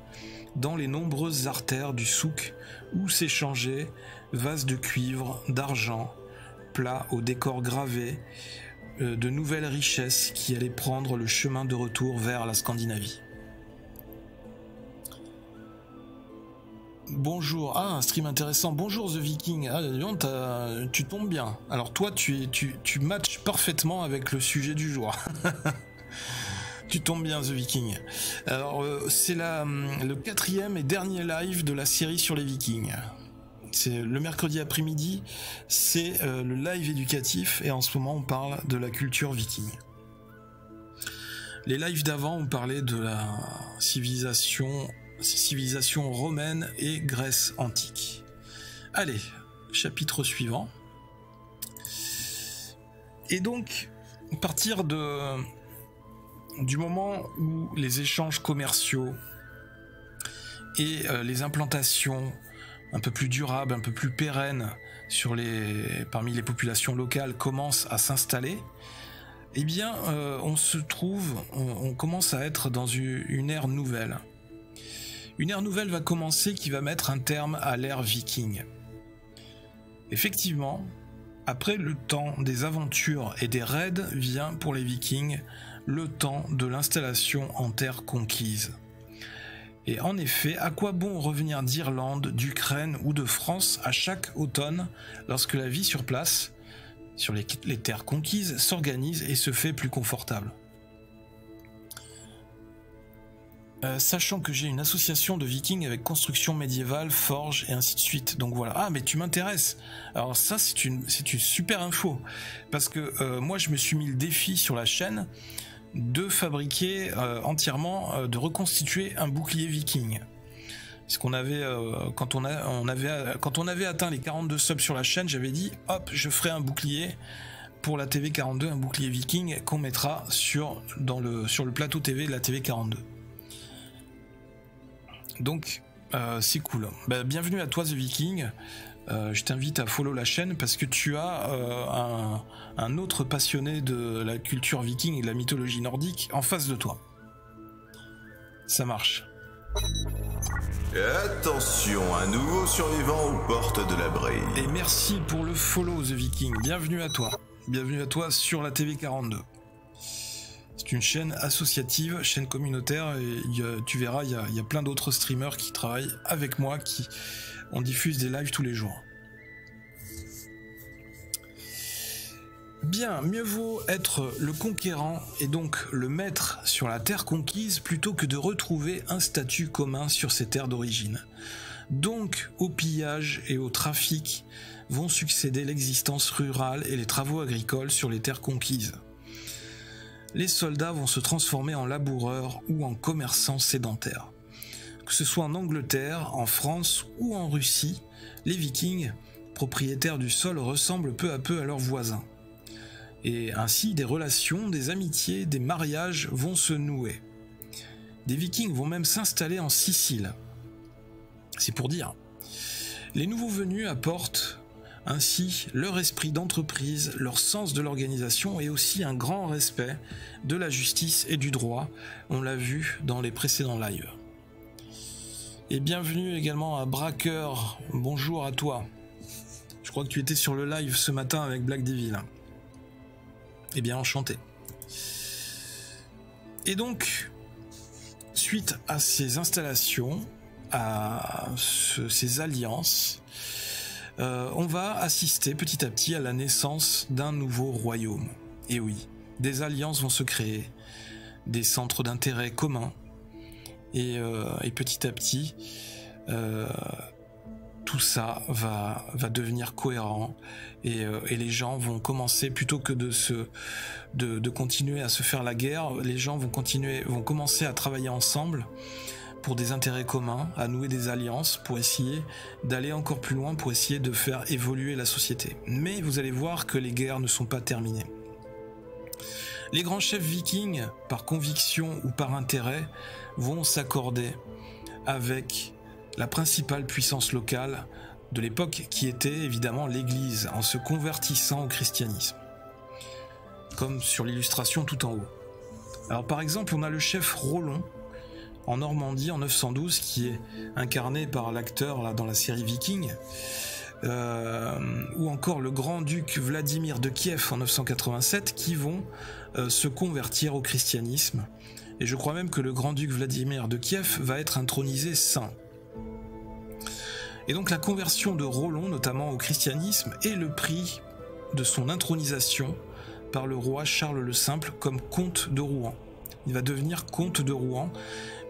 dans les nombreuses artères du souk où s'échangeaient vases de cuivre, d'argent, plats au décor gravé, de nouvelles richesses qui allaient prendre le chemin de retour vers la Scandinavie. Bonjour, un stream intéressant. Bonjour The Viking. Tu tombes bien. Alors toi, tu matches parfaitement avec le sujet du jour. Tu tombes bien The Viking. Alors c'est le 4e et dernier live de la série sur les Vikings. C'est le mercredi après-midi, c'est le live éducatif et en ce moment on parle de la culture viking. Les lives d'avant on parlait de la civilisation romaine et Grèce antique. Allez, chapitre suivant. Et donc, à partir du moment où les échanges commerciaux et les implantations un peu plus durables, un peu plus pérennes parmi les populations locales commencent à s'installer, eh bien, on commence à être dans une ère nouvelle. Une ère nouvelle va commencer qui va mettre un terme à l'ère viking. Effectivement, après le temps des aventures et des raids vient pour les Vikings le temps de l'installation en terre conquise. Et en effet, à quoi bon revenir d'Irlande, d'Ukraine ou de France à chaque automne lorsque la vie sur place, sur les terres conquises, s'organise et se fait plus confortable. Sachant que j'ai une association de vikings avec construction médiévale, forge et ainsi de suite. Donc voilà. Ah mais tu m'intéresses. Alors ça c'est une super info. Parce que moi je me suis mis le défi sur la chaîne de fabriquer entièrement, de reconstituer un bouclier viking. Parce qu'on avait, quand on avait atteint les 42 subs sur la chaîne, j'avais dit hop je ferai un bouclier pour la TV 42, un bouclier viking qu'on mettra sur le plateau TV de la TV 42. Donc c'est cool. Bah, bienvenue à toi The Viking. Je t'invite à follow la chaîne parce que tu as un autre passionné de la culture viking et de la mythologie nordique en face de toi. Ça marche. Et attention, un nouveau survivant aux portes de la brille. Et merci pour le follow The Viking. Bienvenue à toi. Bienvenue à toi sur la TV 42. C'est une chaîne associative, chaîne communautaire, et tu verras, il y a plein d'autres streamers qui travaillent avec moi, on diffuse des lives tous les jours. Bien, mieux vaut être le conquérant et donc le maître sur la terre conquise plutôt que de retrouver un statut commun sur ses terres d'origine. Donc, au pillage et au trafic vont succéder l'existence rurale et les travaux agricoles sur les terres conquises. Les soldats vont se transformer en laboureurs ou en commerçants sédentaires. Que ce soit en Angleterre, en France ou en Russie, les Vikings, propriétaires du sol, ressemblent peu à peu à leurs voisins. Et ainsi, des relations, des amitiés, des mariages vont se nouer. Des Vikings vont même s'installer en Sicile. C'est pour dire. Les nouveaux venus apportent ainsi leur esprit d'entreprise, leur sens de l'organisation et aussi un grand respect de la justice et du droit. On l'a vu dans les précédents lives. Et bienvenue également à Braqueur. Bonjour à toi. Je crois que tu étais sur le live ce matin avec Black Devil. Eh bien, enchanté. Et donc, suite à ces installations, à ces alliances, on va assister petit à petit à la naissance d'un nouveau royaume. Et oui, des alliances vont se créer, des centres d'intérêt communs, et petit à petit, tout ça va devenir cohérent, et les gens vont commencer, plutôt que de continuer à se faire la guerre, les gens vont commencer à travailler ensemble, pour des intérêts communs, à nouer des alliances, pour essayer d'aller encore plus loin, pour essayer de faire évoluer la société. Mais vous allez voir que les guerres ne sont pas terminées. Les grands chefs vikings, par conviction ou par intérêt, vont s'accorder avec la principale puissance locale de l'époque, qui était évidemment l'Église, en se convertissant au christianisme. Comme sur l'illustration tout en haut. Alors par exemple, on a le chef Rollon, en Normandie en 912, qui est incarné par l'acteur là dans la série Viking, ou encore le grand-duc Vladimir de Kiev en 987, qui vont se convertir au christianisme. Et je crois même que le grand-duc Vladimir de Kiev va être intronisé saint. Et donc la conversion de Rollon, notamment au christianisme, est le prix de son intronisation par le roi Charles le Simple comme comte de Rouen. Il va devenir comte de Rouen,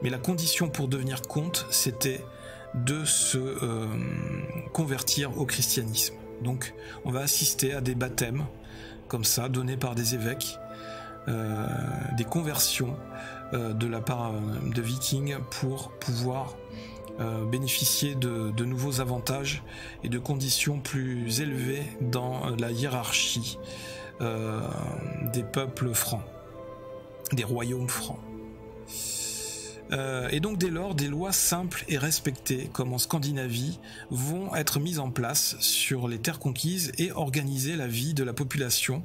mais la condition pour devenir comte, c'était de se convertir au christianisme. Donc on va assister à des baptêmes, comme ça, donnés par des évêques, des conversions de la part de Vikings pour pouvoir bénéficier de nouveaux avantages et de conditions plus élevées dans la hiérarchie des peuples francs, des royaumes francs. Et donc dès lors, des lois simples et respectées, comme en Scandinavie, vont être mises en place sur les terres conquises et organiser la vie de la population,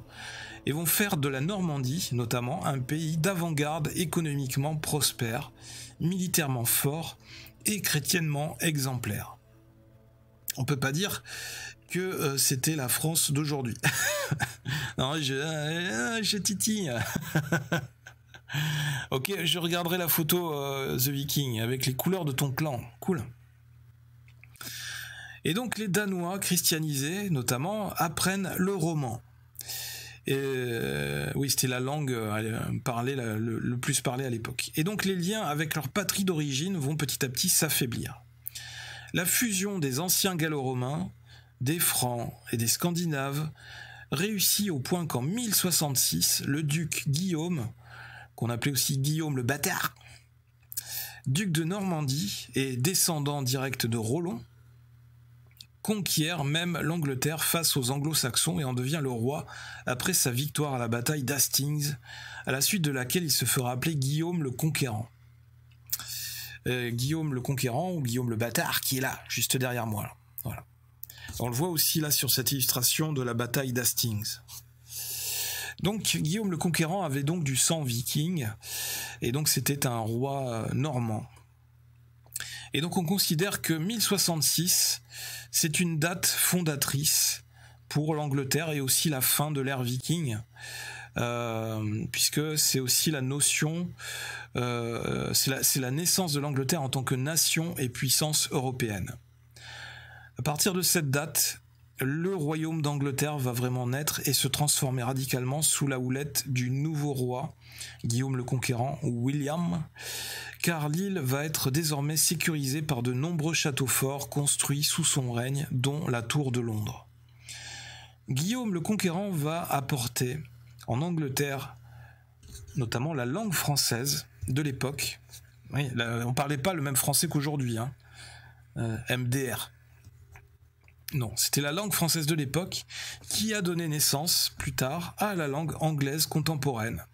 et vont faire de la Normandie, notamment, un pays d'avant-garde économiquement prospère, militairement fort et chrétiennement exemplaire. On peut pas dire que c'était la France d'aujourd'hui. Non, je titille. Ok, je regarderai la photo The Viking avec les couleurs de ton clan. Cool. Et donc les Danois christianisés, notamment, apprennent le roman. Et oui, c'était la langue parlée, le plus parlée à l'époque. Et donc les liens avec leur patrie d'origine vont petit à petit s'affaiblir. La fusion des anciens gallo-romains, des Francs et des Scandinaves réussit au point qu'en 1066, le duc Guillaume, qu'on appelait aussi Guillaume le bâtard, duc de Normandie et descendant direct de Rollon, conquiert même l'Angleterre face aux Anglo-Saxons et en devient le roi après sa victoire à la bataille d'Hastings, à la suite de laquelle il se fera appeler Guillaume le Conquérant. Guillaume le Conquérant ou Guillaume le bâtard qui est là, juste derrière moi. Là. Voilà. On le voit aussi là sur cette illustration de la bataille d'Hastings. Donc Guillaume le Conquérant avait donc du sang viking, et donc c'était un roi normand. Et donc on considère que 1066, c'est une date fondatrice pour l'Angleterre et aussi la fin de l'ère viking, puisque c'est aussi la notion, c'est la naissance de l'Angleterre en tant que nation et puissance européenne. À partir de cette date, le royaume d'Angleterre va vraiment naître et se transformer radicalement sous la houlette du nouveau roi, Guillaume le Conquérant ou William, car l'île va être désormais sécurisée par de nombreux châteaux forts construits sous son règne, dont la Tour de Londres. Guillaume le Conquérant va apporter en Angleterre notamment la langue française de l'époque. Oui, on ne parlait pas le même français qu'aujourd'hui, hein. MDR. Non, c'était la langue française de l'époque qui a donné naissance, plus tard, à la langue anglaise contemporaine.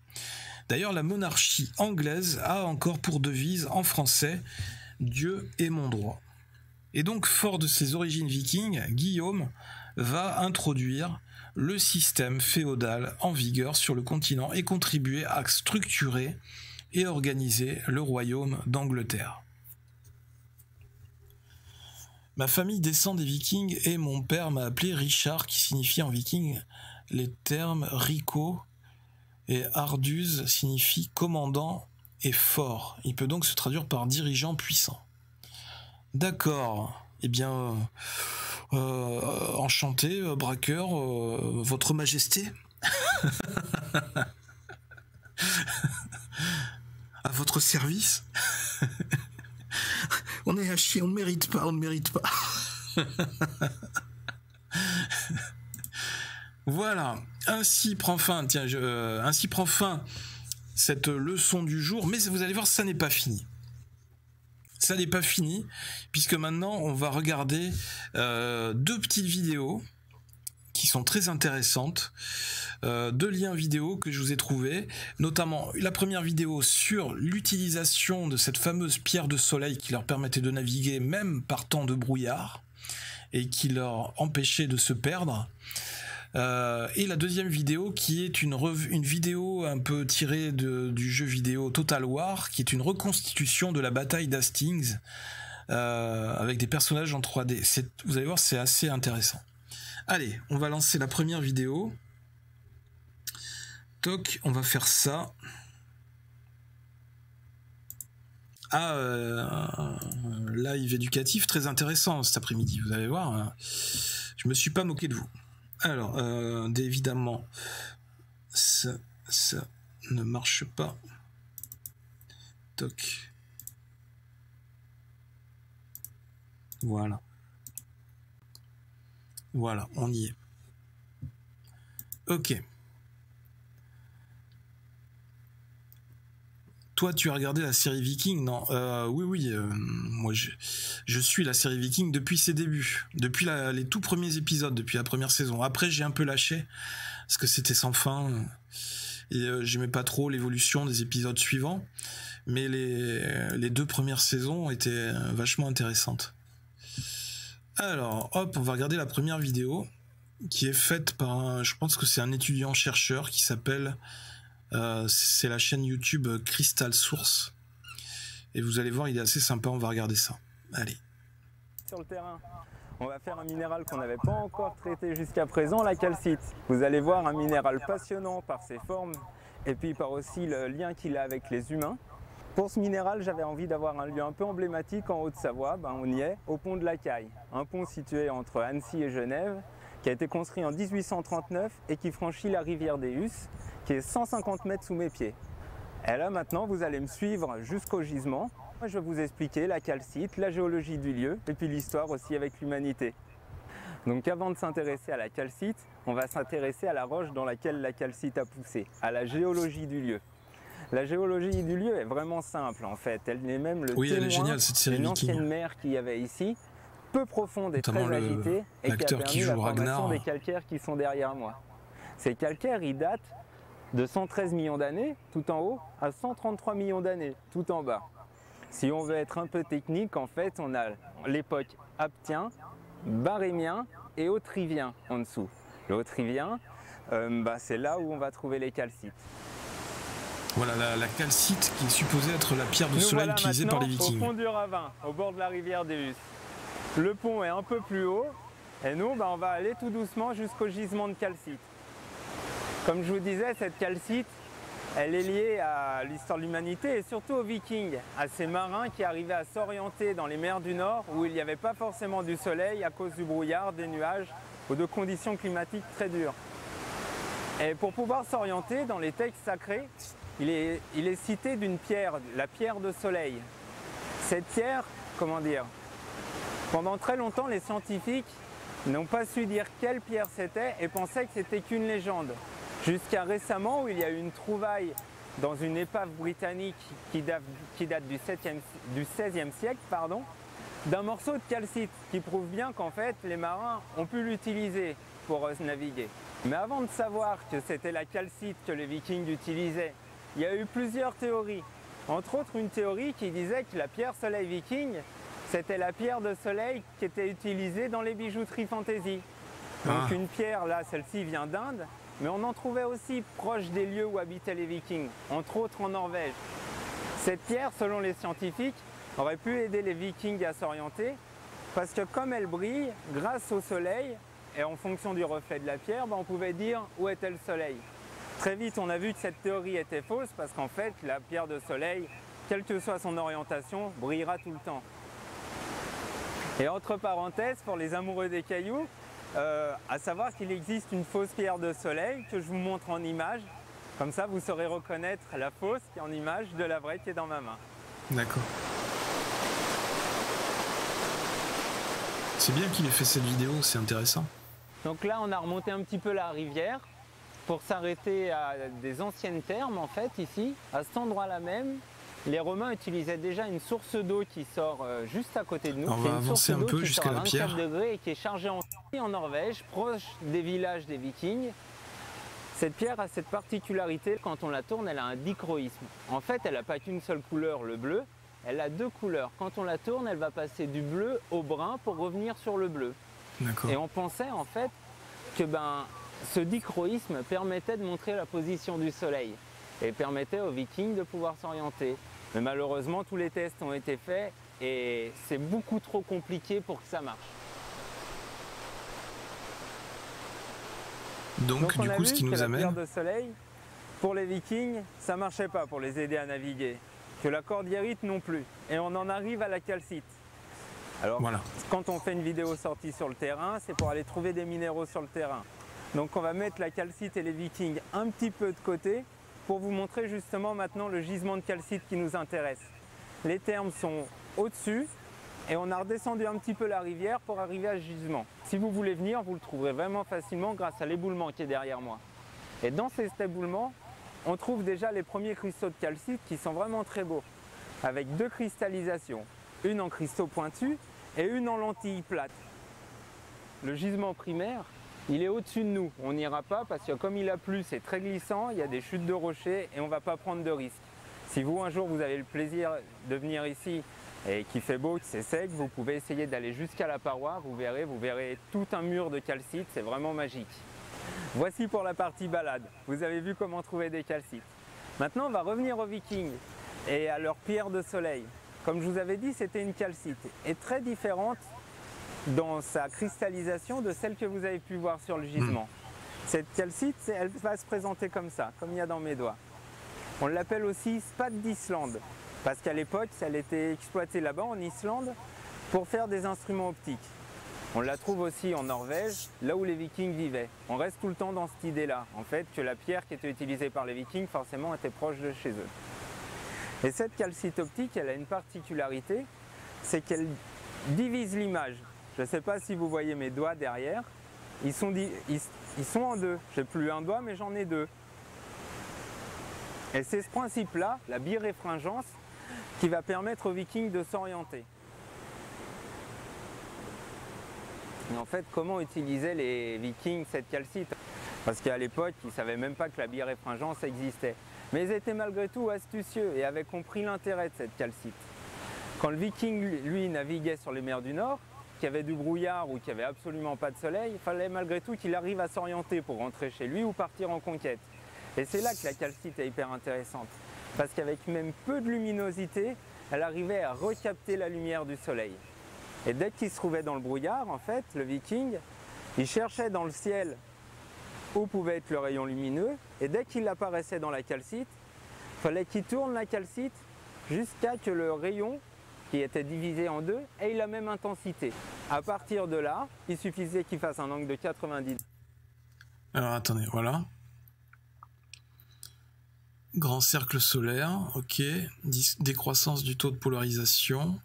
D'ailleurs, la monarchie anglaise a encore pour devise en français « Dieu est mon droit ». Et donc, fort de ses origines vikings, Guillaume va introduire le système féodal en vigueur sur le continent et contribuer à structurer et organiser le royaume d'Angleterre. Ma famille descend des Vikings et mon père m'a appelé Richard, qui signifie en viking les termes Rico, et Arduz signifie commandant et fort. Il peut donc se traduire par dirigeant puissant. D'accord. Eh bien, enchanté, braqueur, votre majesté. À votre service. On est à chier, on ne mérite pas, on ne mérite pas. Voilà, ainsi prend fin, ainsi prend fin cette leçon du jour, mais vous allez voir, ça n'est pas fini. Ça n'est pas fini, puisque maintenant on va regarder deux petites vidéos qui sont très intéressantes, deux liens vidéo que je vous ai trouvés, notamment la première vidéo sur l'utilisation de cette fameuse pierre de soleil qui leur permettait de naviguer même par temps de brouillard et qui leur empêchait de se perdre. Et la deuxième vidéo qui est une vidéo un peu tirée du jeu vidéo Total War, qui est une reconstitution de la bataille d'Hastings avec des personnages en 3D. Vous allez voir, c'est assez intéressant. Allez, on va lancer la première vidéo. Toc, on va faire ça. Live éducatif très intéressant cet après-midi, vous allez voir. Hein. Je me suis pas moqué de vous. Alors, évidemment, ça ne marche pas. Toc. Voilà. Voilà, on y est. Ok. toi, tu as regardé la série Viking? Non, oui, moi je suis la série Viking depuis ses débuts, depuis les tout premiers épisodes, depuis la première saison. Après, j'ai un peu lâché parce que c'était sans fin et j'aimais pas trop l'évolution des épisodes suivants. Mais les 2 premières saisons étaient vachement intéressantes. Alors, hop, on va regarder la première vidéo qui est faite par je pense que c'est un étudiant chercheur qui s'appelle c'est la chaîne YouTube Crystal Source et vous allez voir, il est assez sympa. On va regarder ça. Allez. Sur le terrain, on va faire un minéral qu'on n'avait pas encore traité jusqu'à présent, la calcite. Vous allez voir un minéral passionnant par ses formes et puis par aussi le lien qu'il a avec les humains. Pour ce minéral, j'avais envie d'avoir un lieu un peu emblématique en Haute-Savoie. On y est, au pont de la Caille, un pont situé entre Annecy et Genève, qui a été construit en 1839 et qui franchit la rivière des Husses, qui est 150 mètres sous mes pieds. Et là maintenant, vous allez me suivre jusqu'au gisement. Moi, je vais vous expliquer la calcite, la géologie du lieu et puis l'histoire aussi avec l'humanité. Donc avant de s'intéresser à la calcite, on va s'intéresser à la roche dans laquelle la calcite a poussé, à la géologie du lieu. La géologie du lieu est vraiment simple en fait, elle est même le témoin d'une ancienne mer qu'il y avait ici, peu profonde et notamment très agitée, et qui a permis la formation des calcaires qui sont derrière moi. Ces calcaires, ils datent de 113 millions d'années tout en haut à 133 millions d'années tout en bas. Si on veut être un peu technique, en fait, on a l'époque aptien, barémien et autrivien en dessous. Le autrivien, c'est là où on va trouver les calcites. Voilà la calcite qui est supposée être la pierre de soleil utilisée par les Vikings. Au fond du ravin, au bord de la rivière des Husses. Le pont est un peu plus haut et nous, on va aller tout doucement jusqu'au gisement de calcite. Comme je vous disais, cette calcite, elle est liée à l'histoire de l'humanité et surtout aux Vikings, à ces marins qui arrivaient à s'orienter dans les mers du Nord où il n'y avait pas forcément du soleil à cause du brouillard, des nuages ou de conditions climatiques très dures. Et pour pouvoir s'orienter dans les textes sacrés, il est cité d'une pierre, la pierre de soleil. Cette pierre, comment dire, pendant très longtemps, les scientifiques n'ont pas su dire quelle pierre c'était et pensaient que c'était qu'une légende. Jusqu'à récemment où il y a eu une trouvaille dans une épave britannique qui date du XVIe siècle, d'un morceau de calcite qui prouve bien qu'en fait les marins ont pu l'utiliser pour naviguer. Mais avant de savoir que c'était la calcite que les Vikings utilisaient, il y a eu plusieurs théories. Entre autres une théorie qui disait que la pierre soleil viking, c'était la pierre de soleil qui était utilisée dans les bijouteries fantasy. Donc une pierre, là, celle-ci vient d'Inde, mais on en trouvait aussi proche des lieux où habitaient les Vikings, entre autres en Norvège. Cette pierre, selon les scientifiques, aurait pu aider les Vikings à s'orienter, parce que comme elle brille, grâce au soleil, et en fonction du reflet de la pierre, on pouvait dire où était le soleil. Très vite, on a vu que cette théorie était fausse, parce qu'en fait, la pierre de soleil, quelle que soit son orientation, brillera tout le temps. Et entre parenthèses, pour les amoureux des cailloux, à savoir qu'il existe une fausse pierre de soleil que je vous montre en image. Comme ça, vous saurez reconnaître la fausse qui est en image de la vraie qui est dans ma main. D'accord. C'est bien qu'il ait fait cette vidéo, c'est intéressant. Donc là, on a remonté un petit peu la rivière pour s'arrêter à des anciennes thermes, en fait, ici. À cet endroit-là même, les Romains utilisaient déjà une source d'eau qui sort juste à côté de nous. On va avancer un peu jusqu'à la pierre. 24 degrés et qui est chargée en Norvège, proche des villages des Vikings. Cette pierre a cette particularité, quand on la tourne, elle a un dichroïsme. En fait, elle n'a pas qu'une seule couleur, le bleu, elle a deux couleurs. Quand on la tourne, elle va passer du bleu au brun pour revenir sur le bleu. Et on pensait en fait que ce dichroïsme permettait de montrer la position du soleil et permettait aux Vikings de pouvoir s'orienter. Mais malheureusement, tous les tests ont été faits et c'est beaucoup trop compliqué pour que ça marche. Donc du coup, ce qui nous amène... La pierre de soleil, pour les Vikings, ça ne marchait pas pour les aider à naviguer. Que la cordillérite non plus. Et on en arrive à la calcite. Alors, quand on fait une vidéo sortie sur le terrain, c'est pour aller trouver des minéraux sur le terrain. Donc on va mettre la calcite et les Vikings un petit peu de côté pour vous montrer justement maintenant le gisement de calcite qui nous intéresse. Les thermes sont au-dessus et on a redescendu un petit peu la rivière pour arriver à ce gisement. Si vous voulez venir, vous le trouverez vraiment facilement grâce à l'éboulement qui est derrière moi. Et dans cet éboulement, on trouve déjà les premiers cristaux de calcite qui sont vraiment très beaux, avec 2 cristallisations, une en cristaux pointus et une en lentilles plates. Le gisement primaire, il est au-dessus de nous, on n'ira pas parce que comme il a plu, c'est très glissant, il y a des chutes de rochers et on ne va pas prendre de risques. Si vous, un jour, vous avez le plaisir de venir ici et qu'il fait beau, que c'est sec, vous pouvez essayer d'aller jusqu'à la paroi, vous verrez tout un mur de calcite, c'est vraiment magique. Voici pour la partie balade, vous avez vu comment trouver des calcites. Maintenant, on va revenir aux Vikings et à leur pierre de soleil. Comme je vous avais dit, c'était une calcite et très différente dans sa cristallisation de celle que vous avez pu voir sur le gisement. Cette calcite, elle va se présenter comme ça, comme il y a dans mes doigts. On l'appelle aussi spade d'Islande, parce qu'à l'époque, elle était exploitée là-bas en Islande pour faire des instruments optiques. On la trouve aussi en Norvège, là où les Vikings vivaient. On reste tout le temps dans cette idée-là, en fait, que la pierre qui était utilisée par les Vikings, forcément, était proche de chez eux. Et cette calcite optique, elle a une particularité, c'est qu'elle divise l'image. Je ne sais pas si vous voyez mes doigts derrière, ils sont en 2. J'ai plus un doigt, mais j'en ai 2. Et c'est ce principe-là, la biréfringence, qui va permettre aux Vikings de s'orienter. Et en fait, comment utilisaient les Vikings cette calcite? Parce qu'à l'époque, ils ne savaient même pas que la biréfringence existait. Mais ils étaient malgré tout astucieux et avaient compris l'intérêt de cette calcite. Quand le Viking, lui, naviguait sur les mers du Nord, qu'il y avait du brouillard ou qu'il n'y avait absolument pas de soleil, il fallait malgré tout qu'il arrive à s'orienter pour rentrer chez lui ou partir en conquête. Et c'est là que la calcite est hyper intéressante. Parce qu'avec même peu de luminosité, elle arrivait à recapter la lumière du soleil. Et dès qu'il se trouvait dans le brouillard, en fait, le Viking, il cherchait dans le ciel où pouvait être le rayon lumineux, et dès qu'il apparaissait dans la calcite, il fallait qu'il tourne la calcite jusqu'à que le rayon, qui était divisé en 2, ait la même intensité. À partir de là, il suffisait qu'il fasse un angle de 90. Alors attendez, voilà. Grand cercle solaire, ok. Décroissance du taux de polarisation.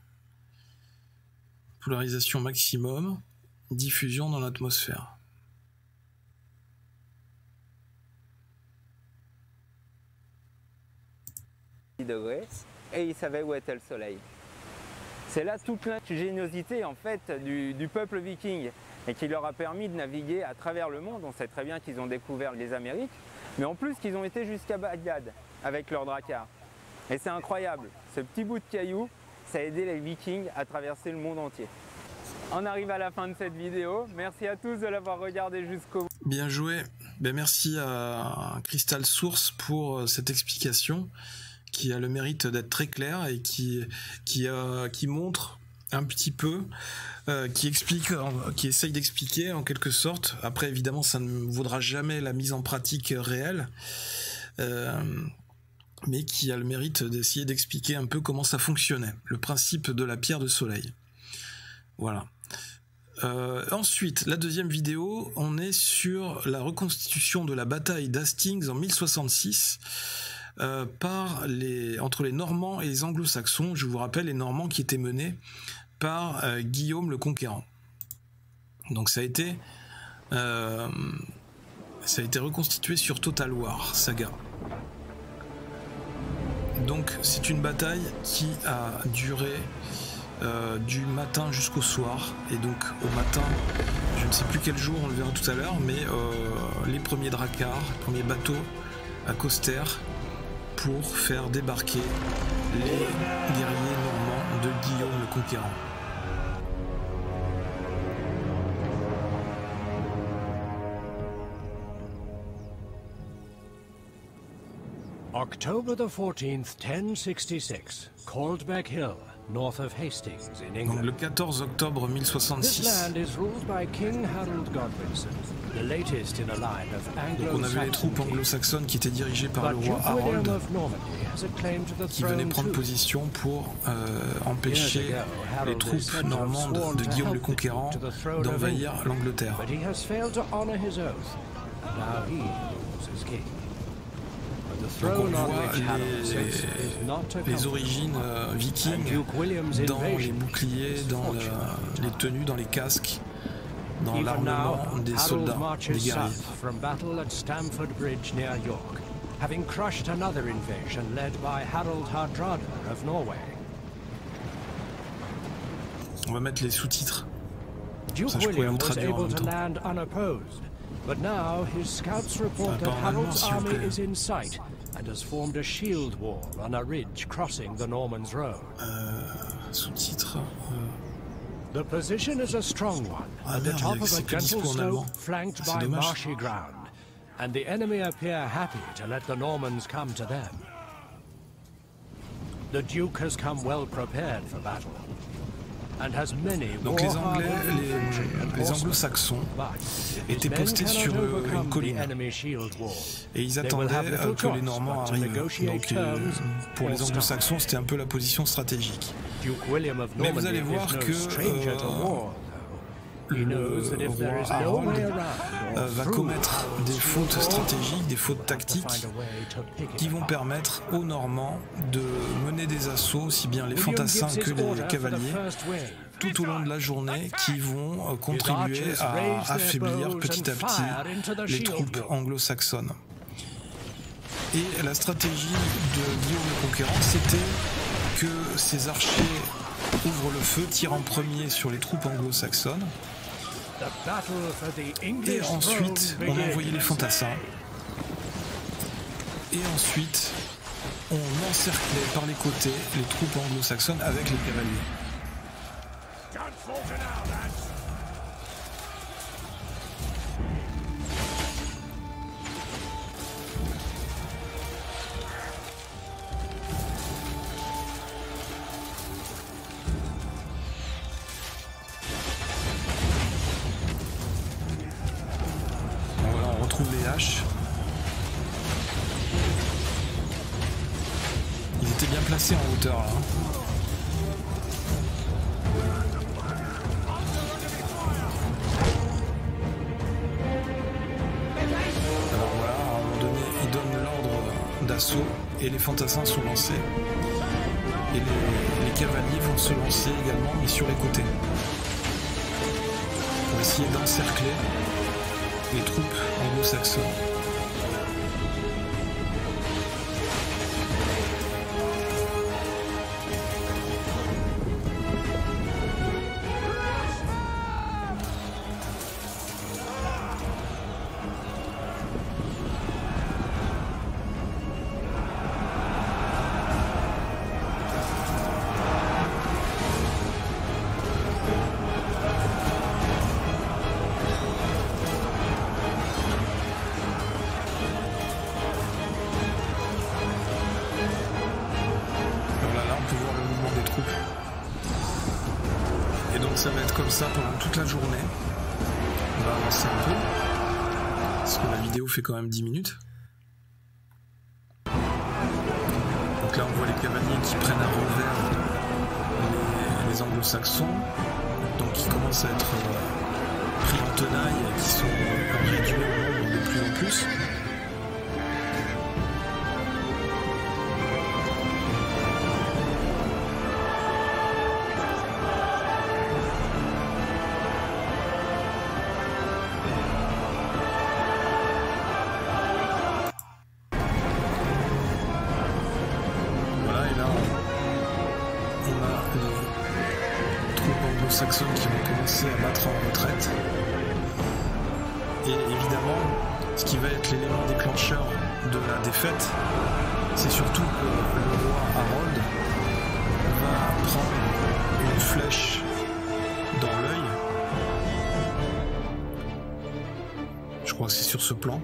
Polarisation maximum. Diffusion dans l'atmosphère. Degrés, et il savait où était le soleil. C'est là toute l'ingéniosité en fait du peuple viking et qui leur a permis de naviguer à travers le monde. On sait très bien qu'ils ont découvert les Amériques, mais en plus qu'ils ont été jusqu'à Bagdad avec leur drakkar. Et c'est incroyable, ce petit bout de caillou, ça a aidé les Vikings à traverser le monde entier. On arrive à la fin de cette vidéo, merci à tous de l'avoir regardé jusqu'au bout. Bien joué, merci à Crystal Source pour cette explication qui a le mérite d'être très clair et qui montre un petit peu, qui essaye d'expliquer en quelque sorte. Après évidemment ça ne vaudra jamais la mise en pratique réelle, mais qui a le mérite d'essayer d'expliquer un peu comment ça fonctionnait, le principe de la pierre de soleil. Voilà. Ensuite, la deuxième vidéo, on est sur la reconstitution de la bataille d'Hastings en 1066 entre les Normands et les Anglo-Saxons. Je vous rappelle, les Normands qui étaient menés par Guillaume le Conquérant. Donc ça a été reconstitué sur Total War Saga. Donc c'est une bataille qui a duré du matin jusqu'au soir, et donc au matin, je ne sais plus quel jour, on le verra tout à l'heure, mais les premiers drakkars, les premiers bateaux accostèrent pour faire débarquer les guerriers normands de Guillaume le Conquérant. October the 14th, 1066, Caldbeck Hill, north of Hastings in England. Donc le 14 octobre 1066. This land is ruled by King Harold Godwinson, the latest in a line of Donc on avait les troupes anglo-saxonnes qui étaient dirigées par le roi Harold, qui venaient prendre position pour empêcher les troupes normandes de Guillaume le Conquérant d'envahir l'Angleterre. Donc on voit les origines vikings dans les boucliers, dans les tenues, dans les casques, dans l'armement des soldats, des guerriers. having crushed another invasion led by Harald Hardrada of Norway. On va mettre les sous-titres. Duke Ça, je pourrais William vous was traduire en able même to temps. land unopposed, but now his scouts report that Pas en allemand, Harold's s'il vous army plaît. is in sight and has formed a shield wall on a ridge crossing the Norman's Road. Sous-titres. The position is a strong one, Ah, at the merde, top of a c'est que dispo gentle en slope allemand. flanked C'est by dommage. marshy ground, and the enemy appear happy to let the Normans come to them. The Duke has come well prepared for battle, and has many Donc les war-hardened Anglais, infantry and les horsemen. Anglo-Saxons But if étaient his men postés cannot sur une overcome the colline. enemy shield wall, Et ils they will attendaient have little que les choice Normands but to arrivent. negotiate Donc terms pour or les stop. Anglo-Saxons, c'était un peu la position stratégique. Duke William of Mais vous Normandy allez is voir no que stranger to war, though. He knows that if there roi is no Harold way around or va through commettre des the fautes shield wall, stratégiques, des fautes he'll have to tactiques find a way to pick it qui vont apart. permettre aux Normands de mener des assauts, aussi bien les William fantassins gives que his les order for the cavaliers, first wave. tout au long de la journée, qui vont contribuer His archers à raise their affaiblir bows petit à and fire petit into the les shield troupes wall. anglo-saxonnes. Et la stratégie de Guillaume le Conquérant, c'était que ses archers ouvrent le feu, tirent en premier sur les troupes anglo-saxonnes, The battle for the et English ensuite throne on envoyait les begins. fantassins, et ensuite on encerclait par les côtés les troupes anglo-saxonnes avec les cavaliers. Bon, voilà, on retrouve les haches. Ils étaient bien placés en hauteur là. Alors voilà, à un moment donné, ils donnent l'ordre d'assaut et les fantassins sont lancés. Et les cavaliers vont se lancer également, mais sur les côtés. Pour essayer d'encercler les troupes anglo-saxonnes. Voilà, là on peut voir le mouvement des troupes. Et donc ça va être comme ça pendant toute la journée. On va avancer un peu. Parce que la vidéo fait quand même 10 minutes. Donc là on voit les cavaliers qui prennent à revers les anglo-saxons. Donc qui commencent à être pris en tenaille et qui sont réduits en nombre de plus en plus. Voilà, et là, on a les troupes anglo-saxonnes qui vont commencer à battre en retraite. Et évidemment, ce qui va être l'élément déclencheur de la défaite, c'est surtout que le roi Harold va prendre une flèche dans l'œil. Je crois que c'est sur ce plan.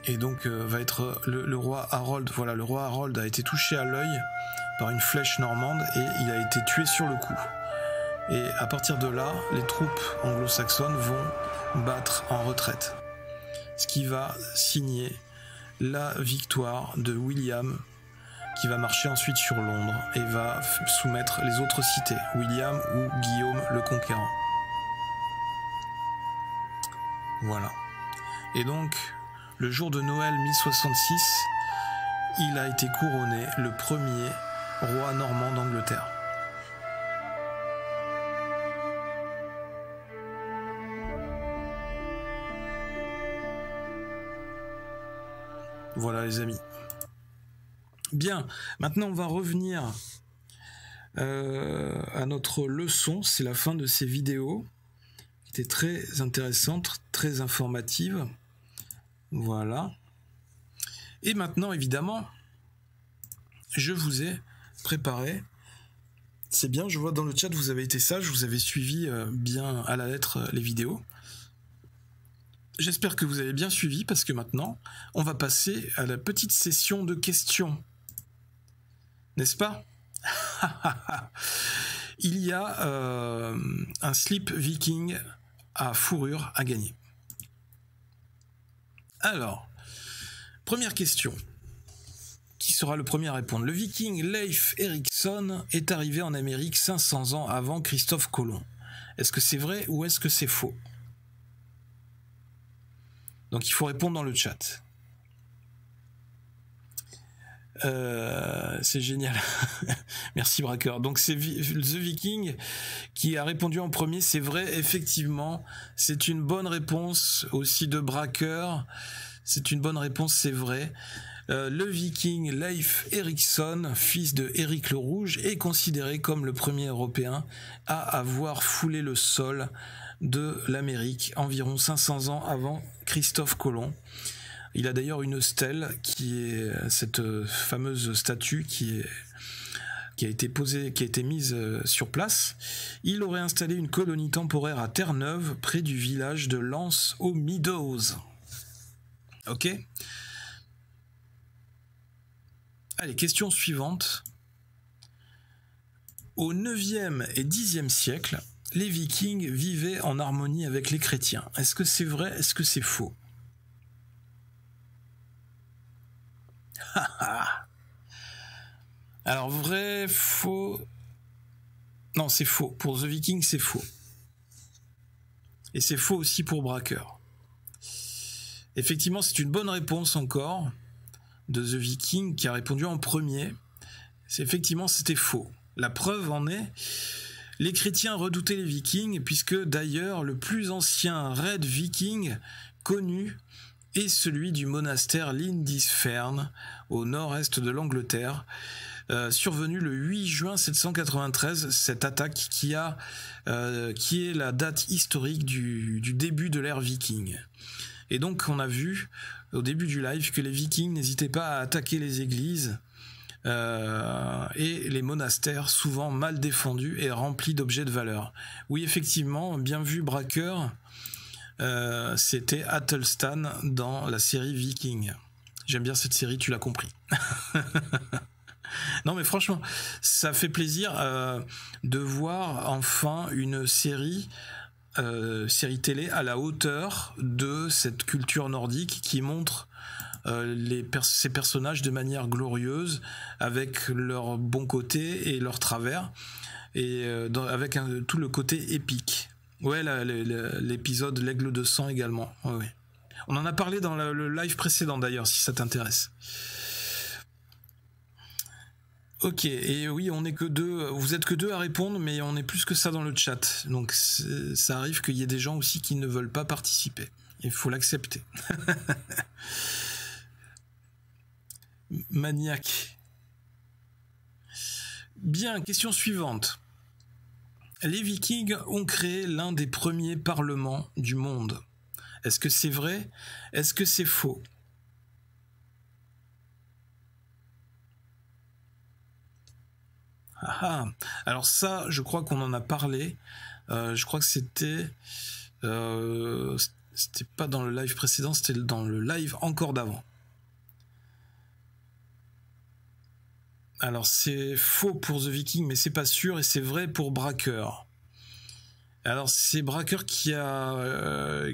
Et donc va être le roi Harold. Voilà, le roi Harold a été touché à l'œil par une flèche normande et il a été tué sur le coup. Et à partir de là, les troupes anglo-saxonnes vont battre en retraite. Ce qui va signer la victoire de William, qui va marcher ensuite sur Londres et va soumettre les autres cités, William ou Guillaume le Conquérant. Voilà. Et donc, le jour de Noël 1066, il a été couronné le premier roi normand d'Angleterre. Voilà les amis. Bien, maintenant on va revenir à notre leçon. C'est la fin de ces vidéos qui étaient très intéressantes, très informatives. Voilà. Et maintenant évidemment, je vous ai préparé. C'est bien, je vois dans le chat, vous avez été sage, vous avez suivi bien à la lettre les vidéos. J'espère que vous avez bien suivi parce que maintenant, on va passer à la petite session de questions. N'est-ce pas? Il y a un slip viking à fourrure à gagner. Alors, première question. Qui sera le premier à répondre? Le viking Leif Erikson est arrivé en Amérique 500 ans avant Christophe Colomb. Est-ce que c'est vrai ou est-ce que c'est faux? Donc il faut répondre dans le chat. C'est génial. Merci Braqueur. Donc c'est The Viking qui a répondu en premier. C'est vrai, effectivement. C'est une bonne réponse aussi de Braqueur. C'est une bonne réponse, c'est vrai. Le Viking Leif Erikson, fils de Éric le Rouge, est considéré comme le premier Européen à avoir foulé le sol de l'Amérique environ 500 ans avant Christophe Colomb. Il a d'ailleurs une stèle qui est cette fameuse statue qui a été mise sur place. Il aurait installé une colonie temporaire à Terre-Neuve, près du village de Lance aux Meadows. Ok ? Allez, question suivante. Au 9e et 10e siècle, les Vikings vivaient en harmonie avec les chrétiens. Est-ce que c'est vrai? Est-ce que c'est faux? Alors vrai, faux... Non, c'est faux. Pour The Viking, c'est faux. Et c'est faux aussi pour Braqueur. Effectivement, c'est une bonne réponse encore de The Viking qui a répondu en premier. Effectivement, c'était faux. La preuve en est, les chrétiens redoutaient les Vikings, puisque d'ailleurs le plus ancien raid viking connu est celui du monastère Lindisfarne, au nord-est de l'Angleterre, survenu le 8 juin 793, cette attaque qui est la date historique du début de l'ère viking. Et donc on a vu au début du live que les Vikings n'hésitaient pas à attaquer les églises et les monastères souvent mal défendus et remplis d'objets de valeur. Oui, effectivement, bien vu Braqueur, c'était Athelstan dans la série Viking. J'aime bien cette série, tu l'as compris. Non mais franchement, ça fait plaisir de voir enfin une série télé à la hauteur de cette culture nordique qui montre ces personnages de manière glorieuse, avec leur bon côté et leur travers, et avec tout le côté épique. Ouais, l'épisode L'Aigle de sang également. Ouais. On en a parlé dans le live précédent d'ailleurs, si ça t'intéresse. Ok, et oui, on est que deux. Vous êtes que deux à répondre, mais on est plus que ça dans le chat. Donc ça arrive qu'il y ait des gens aussi qui ne veulent pas participer. Il faut l'accepter. Maniaque. Bien, question suivante. Les Vikings ont créé l'un des premiers parlements du monde. Est-ce que c'est vrai? Est-ce que c'est faux? Ah, alors ça, je crois qu'on en a parlé. Je crois que c'était pas dans le live précédent, c'était dans le live encore d'avant. Alors c'est faux pour The Viking, mais c'est pas sûr, et c'est vrai pour Braqueur. Alors c'est Braqueur qui a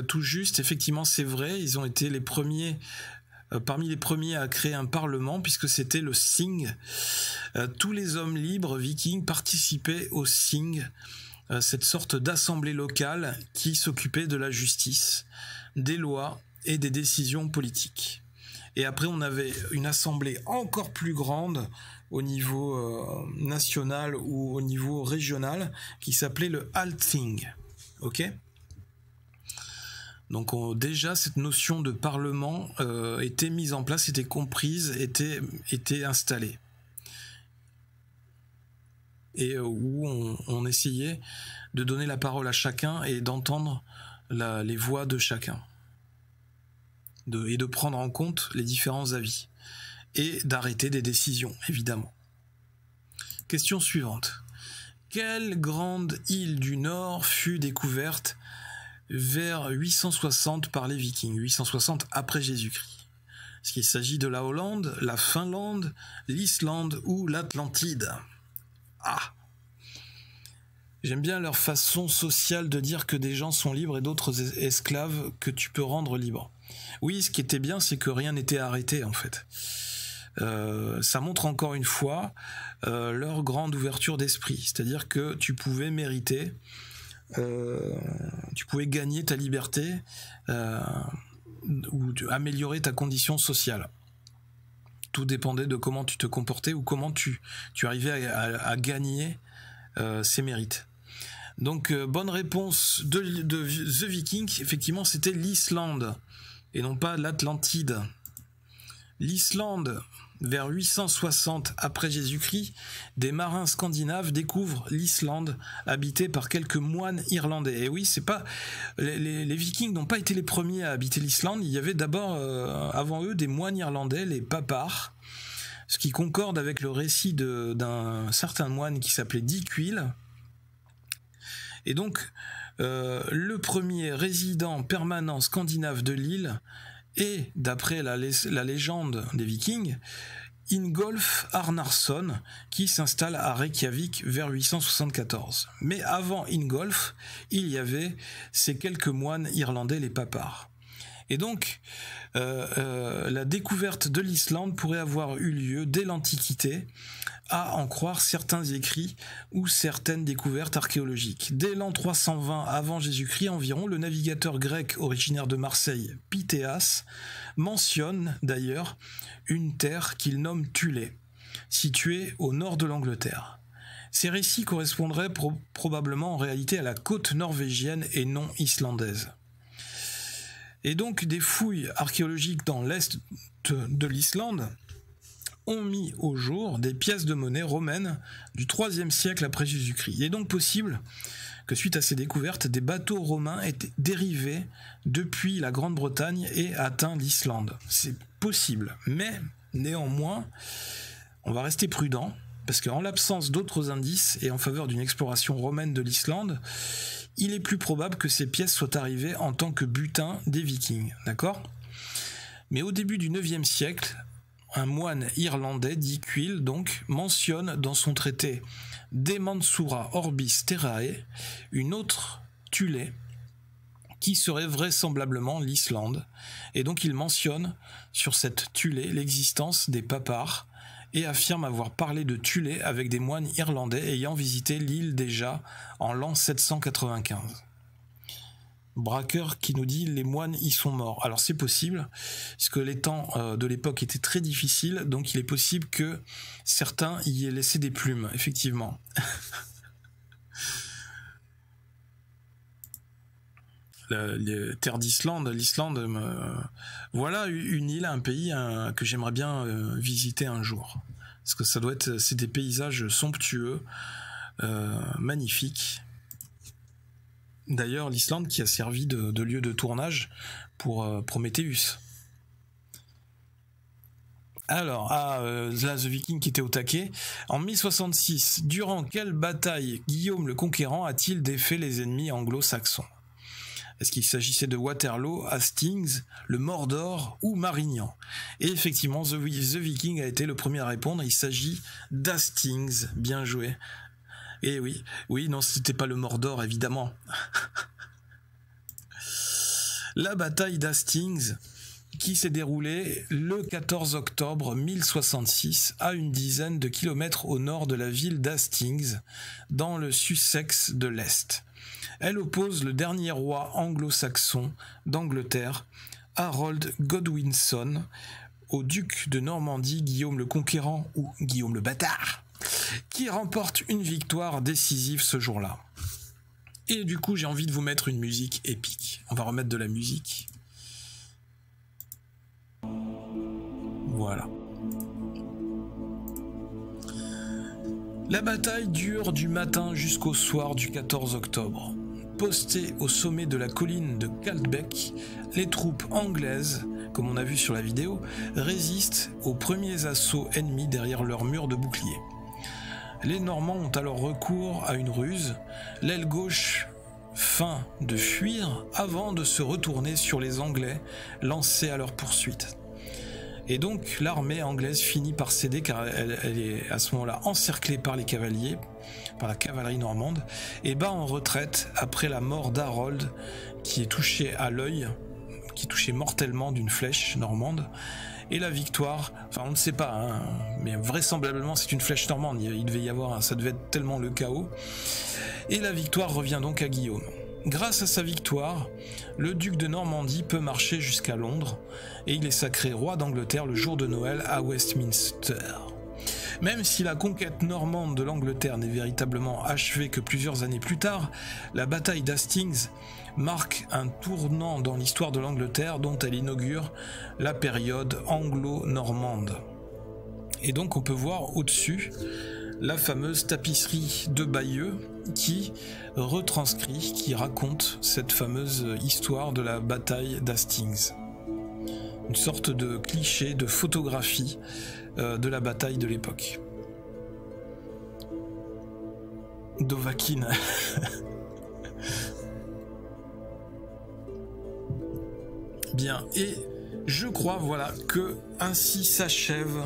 tout juste. Effectivement, c'est vrai, ils ont été les premiers. Parmi les premiers à créer un parlement, puisque c'était le Thing. Tous les hommes libres vikings participaient au Thing, cette sorte d'assemblée locale qui s'occupait de la justice, des lois et des décisions politiques. Et après, on avait une assemblée encore plus grande au niveau national ou au niveau régional qui s'appelait le Althing. Ok ? Donc déjà cette notion de parlement était mise en place, était comprise, était installée. Et où on essayait de donner la parole à chacun et d'entendre les voix de chacun. Et de prendre en compte les différents avis. Et d'arrêter des décisions, évidemment. Question suivante. Quelle grande île du Nord fut découverte vers 860 par les Vikings, 860 après Jésus-Christ? Est-ce qu'il s'agit de la Hollande, la Finlande, l'Islande ou l'Atlantide? Ah! J'aime bien leur façon sociale de dire que des gens sont libres et d'autres esclaves que tu peux rendre libres. Oui, ce qui était bien, c'est que rien n'était arrêté en fait. Ça montre encore une fois leur grande ouverture d'esprit, c'est-à-dire que tu pouvais mériter, tu pouvais gagner ta liberté ou améliorer ta condition sociale. Tout dépendait de comment tu te comportais ou comment tu arrivais à gagner ces mérites. Donc bonne réponse de The Viking, effectivement c'était l'Islande et non pas l'Atlantide. L'Islande, vers 860 après Jésus-Christ, des marins scandinaves découvrent l'Islande habitée par quelques moines irlandais. Et oui, c'est pas les Vikings n'ont pas été les premiers à habiter l'Islande. Il y avait d'abord avant eux des moines irlandais, les papars, ce qui concorde avec le récit d'un certain moine qui s'appelait Dicuil. Et donc le premier résident permanent scandinave de l'île est, d'après la légende des Vikings, Ingolf Arnarsson, qui s'installe à Reykjavik vers 874. Mais avant Ingolf, il y avait ces quelques moines irlandais, les papars. Et donc, la découverte de l'Islande pourrait avoir eu lieu dès l'Antiquité, à en croire certains écrits ou certaines découvertes archéologiques. Dès l'an 320 avant Jésus-Christ environ, le navigateur grec originaire de Marseille, Pythéas, mentionne d'ailleurs une terre qu'il nomme Thulé, située au nord de l'Angleterre. Ces récits correspondraient probablement en réalité à la côte norvégienne et non islandaise. Et donc des fouilles archéologiques dans l'est de l'Islande ont mis au jour des pièces de monnaie romaines du IIIe siècle après Jésus-Christ. Il est donc possible que suite à ces découvertes, des bateaux romains aient dérivé depuis la Grande-Bretagne et atteint l'Islande. C'est possible, mais néanmoins, on va rester prudent, parce qu'en l'absence d'autres indices et en faveur d'une exploration romaine de l'Islande, il est plus probable que ces pièces soient arrivées en tant que butin des Vikings, d'accord ? Mais au début du IXe siècle, un moine irlandais, Dicuil, donc, mentionne dans son traité De Mansura Orbis Terrae une autre Thulé qui serait vraisemblablement l'Islande. Et donc il mentionne sur cette Thulé l'existence des papars et affirme avoir parlé de Thulé avec des moines irlandais ayant visité l'île déjà en l'an 795. Braqueur qui nous dit les moines y sont morts. Alors c'est possible, parce que les temps de l'époque étaient très difficiles, donc il est possible que certains y aient laissé des plumes, effectivement. Les terres d'Islande, l'Islande, voilà une île, un pays que j'aimerais bien visiter un jour. Parce que ça doit être, c'est des paysages somptueux, magnifiques. D'ailleurs, l'Islande qui a servi de lieu de tournage pour Prometheus. Alors, là, The Viking qui était au taquet. En 1066, durant quelle bataille Guillaume le Conquérant a-t-il défait les ennemis anglo-saxons? Est-ce qu'il s'agissait de Waterloo, Hastings, le Mordor ou Marignan? Et effectivement, The Viking a été le premier à répondre. Il s'agit d'Hastings. Bien joué. Et oui, non, c'était pas le Mordor, évidemment. La bataille d'Hastings, qui s'est déroulée le 14 octobre 1066, à une dizaine de kilomètres au nord de la ville d'Hastings, dans le Sussex de l'Est. Elle oppose le dernier roi anglo-saxon d'Angleterre, Harold Godwinson, au duc de Normandie, Guillaume le Conquérant, ou Guillaume le Bâtard, qui remporte une victoire décisive ce jour-là. Et du coup, j'ai envie de vous mettre une musique épique. On va remettre de la musique. Voilà. La bataille dure du matin jusqu'au soir du 14 octobre. Postées au sommet de la colline de Caldbeck, les troupes anglaises, comme on a vu sur la vidéo, résistent aux premiers assauts ennemis derrière leurs murs de boucliers. Les Normands ont alors recours à une ruse, l'aile gauche feint de fuir avant de se retourner sur les Anglais lancés à leur poursuite. Et donc l'armée anglaise finit par céder car elle est à ce moment-là encerclée par les cavaliers, par la cavalerie normande, et bat en retraite après la mort d'Harold qui est touché à l'œil, qui est touché mortellement d'une flèche normande. Et la victoire, enfin on ne sait pas, hein, mais vraisemblablement c'est une flèche normande, il devait y avoir, ça devait être tellement le chaos. Et la victoire revient donc à Guillaume. Grâce à sa victoire, le duc de Normandie peut marcher jusqu'à Londres et il est sacré roi d'Angleterre le jour de Noël à Westminster. Même si la conquête normande de l'Angleterre n'est véritablement achevée que plusieurs années plus tard, la bataille d'Hastings marque un tournant dans l'histoire de l'Angleterre dont elle inaugure la période anglo-normande. Et donc on peut voir au-dessus la fameuse tapisserie de Bayeux qui retranscrit, qui raconte cette fameuse histoire de la bataille d'Hastings. Une sorte de cliché, de photographie de la bataille de l'époque. Dovahkiin. Bien, et je crois, voilà, que ainsi s'achève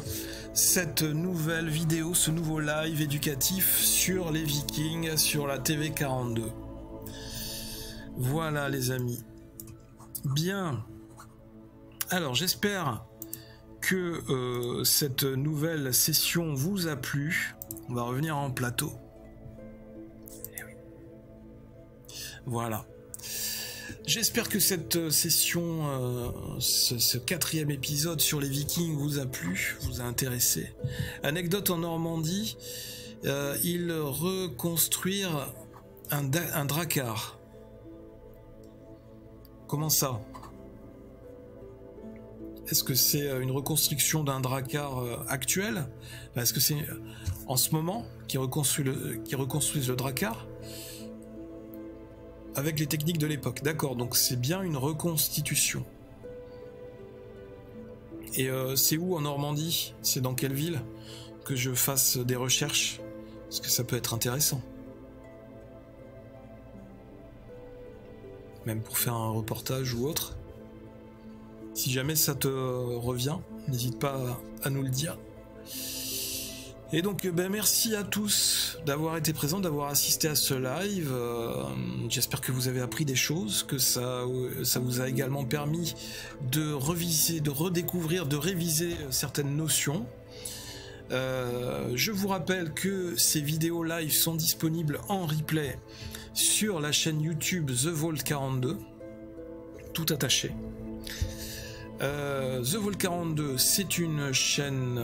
cette nouvelle vidéo, ce nouveau live éducatif sur les Vikings, sur la TV42. Voilà les amis. Bien. Alors j'espère que cette nouvelle session vous a plu. On va revenir en plateau. Voilà. J'espère que cette session, ce 4e épisode sur les Vikings vous a plu, vous a intéressé. Anecdote en Normandie, ils reconstruirent un drakkar. Comment ça? Est-ce que c'est une reconstruction d'un drakkar actuel? Est-ce que c'est en ce moment qu'ils reconstruisent le drakkar avec les techniques de l'époque? D'accord, donc c'est bien une reconstitution. Et c'est où en Normandie? C'est dans quelle ville que je fasse des recherches? Parce que ça peut être intéressant. Même pour faire un reportage ou autre. Si jamais ça te revient, n'hésite pas à nous le dire. Et donc merci à tous d'avoir été présents, d'avoir assisté à ce live. J'espère que vous avez appris des choses, que ça vous a également permis de reviser, de redécouvrir, de réviser certaines notions. Je vous rappelle que ces vidéos live sont disponibles en replay sur la chaîne YouTube The Vault 42, tout attaché. The Vault 42, c'est une chaîne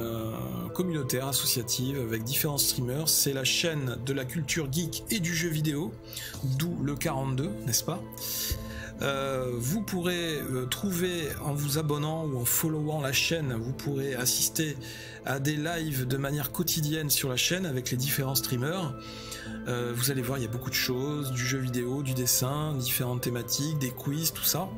communautaire, associative, avec différents streamers. C'est la chaîne de la culture geek et du jeu vidéo, d'où le 42, n'est-ce pas? Vous pourrez trouver, en vous abonnant ou en followant la chaîne, vous pourrez assister à des lives de manière quotidienne sur la chaîne avec les différents streamers. Vous allez voir, il y a beaucoup de choses, du jeu vidéo, du dessin, différentes thématiques, des quiz, tout ça.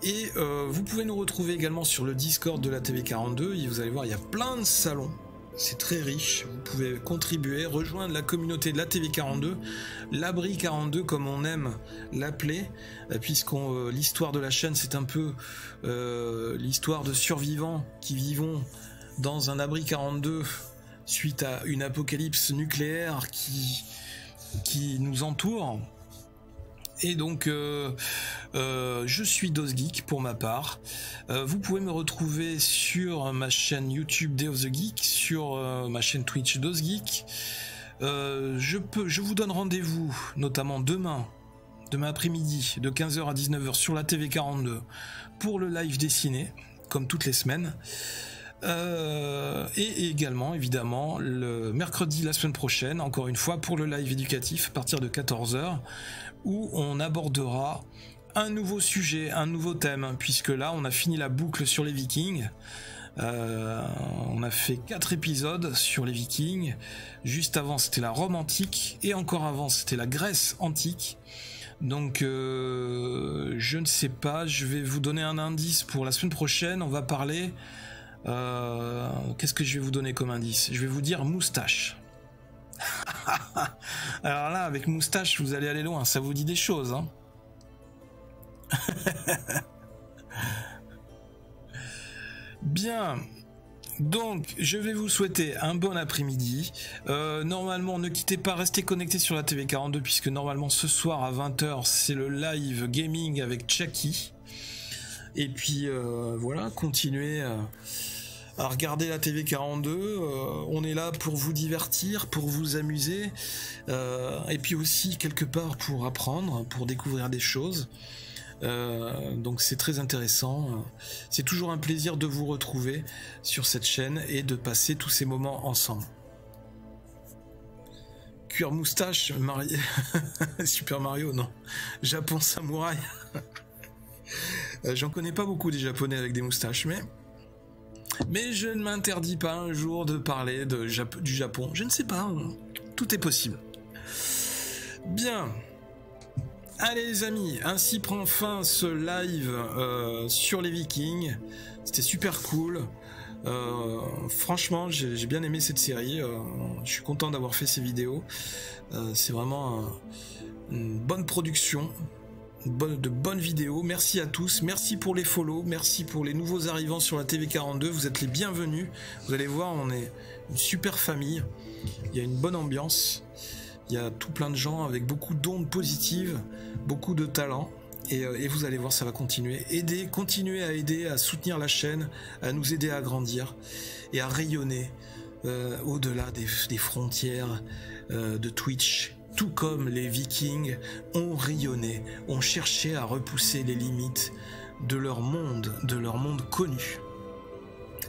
Et vous pouvez nous retrouver également sur le Discord de la TV42 et vous allez voir, il y a plein de salons, c'est très riche, vous pouvez contribuer, rejoindre la communauté de la TV42, l'abri 42 comme on aime l'appeler, puisqu'on l'histoire de la chaîne c'est un peu l'histoire de survivants qui vivent dans un abri 42 suite à une apocalypse nucléaire qui nous entoure. Et donc je suis DosGeek pour ma part. Vous pouvez me retrouver sur ma chaîne YouTube Day of the Geek, sur ma chaîne Twitch DosGeek. Je vous donne rendez-vous notamment demain après-midi de 15h à 19h sur la TV42 pour le live dessiné, comme toutes les semaines. Et également, évidemment, le mercredi la semaine prochaine, encore une fois, pour le live éducatif à partir de 14h, où on abordera un nouveau sujet, un nouveau thème, puisque là, on a fini la boucle sur les Vikings. On a fait 4 épisodes sur les Vikings. Juste avant, c'était la Rome antique, et encore avant, c'était la Grèce antique. Donc, je ne sais pas, je vais vous donner un indice pour la semaine prochaine. On va parler... qu'est-ce que je vais vous donner comme indice? Je vais vous dire moustache. Alors là, avec moustache, vous allez aller loin. Ça vous dit des choses, hein? Bien. Donc, je vais vous souhaiter un bon après-midi. Normalement, ne quittez pas, restez connectés sur la TV42, puisque normalement, ce soir à 20h, c'est le live gaming avec Chucky. Et puis, voilà, continuez à regarder la TV42. On est là pour vous divertir, pour vous amuser, et puis aussi, quelque part, pour apprendre, pour découvrir des choses. Donc c'est très intéressant, c'est toujours un plaisir de vous retrouver sur cette chaîne et de passer tous ces moments ensemble. Cuir moustache, Super Mario, non. Japon samouraï. J'en connais pas beaucoup des japonais avec des moustaches, mais je ne m'interdis pas un jour de parler du Japon. Je ne sais pas, tout est possible. Bien. Allez les amis, ainsi prend fin ce live sur les Vikings. C'était super cool. Franchement, j'ai bien aimé cette série. Je suis content d'avoir fait ces vidéos. C'est vraiment une bonne production, de bonnes vidéos. Merci à tous. Merci pour les follow. Merci pour les nouveaux arrivants sur la TV42. Vous êtes les bienvenus. Vous allez voir, on est une super famille. Il y a une bonne ambiance. Il y a tout plein de gens avec beaucoup d'ondes positives, beaucoup de talent, et vous allez voir, ça va continuer. Continuez à aider, à soutenir la chaîne, à nous aider à grandir et à rayonner au-delà des frontières de Twitch. Tout comme les Vikings ont rayonné, ont cherché à repousser les limites de leur monde connu.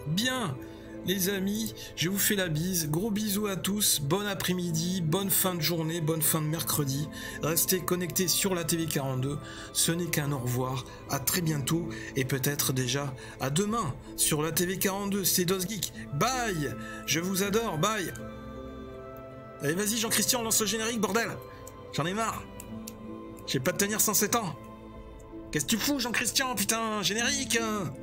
Bien. Les amis, je vous fais la bise, gros bisous à tous, bon après-midi, bonne fin de journée, bonne fin de mercredi, restez connectés sur la TV42, ce n'est qu'un au revoir, à très bientôt, et peut-être déjà à demain, sur la TV42, c'est DOSGeek, bye, je vous adore, bye. Allez vas-y Jean-Christian, lance le générique, bordel, j'en ai marre, je vais pas te tenir 107 ans, qu'est-ce que tu fous Jean-Christian, putain, générique hein.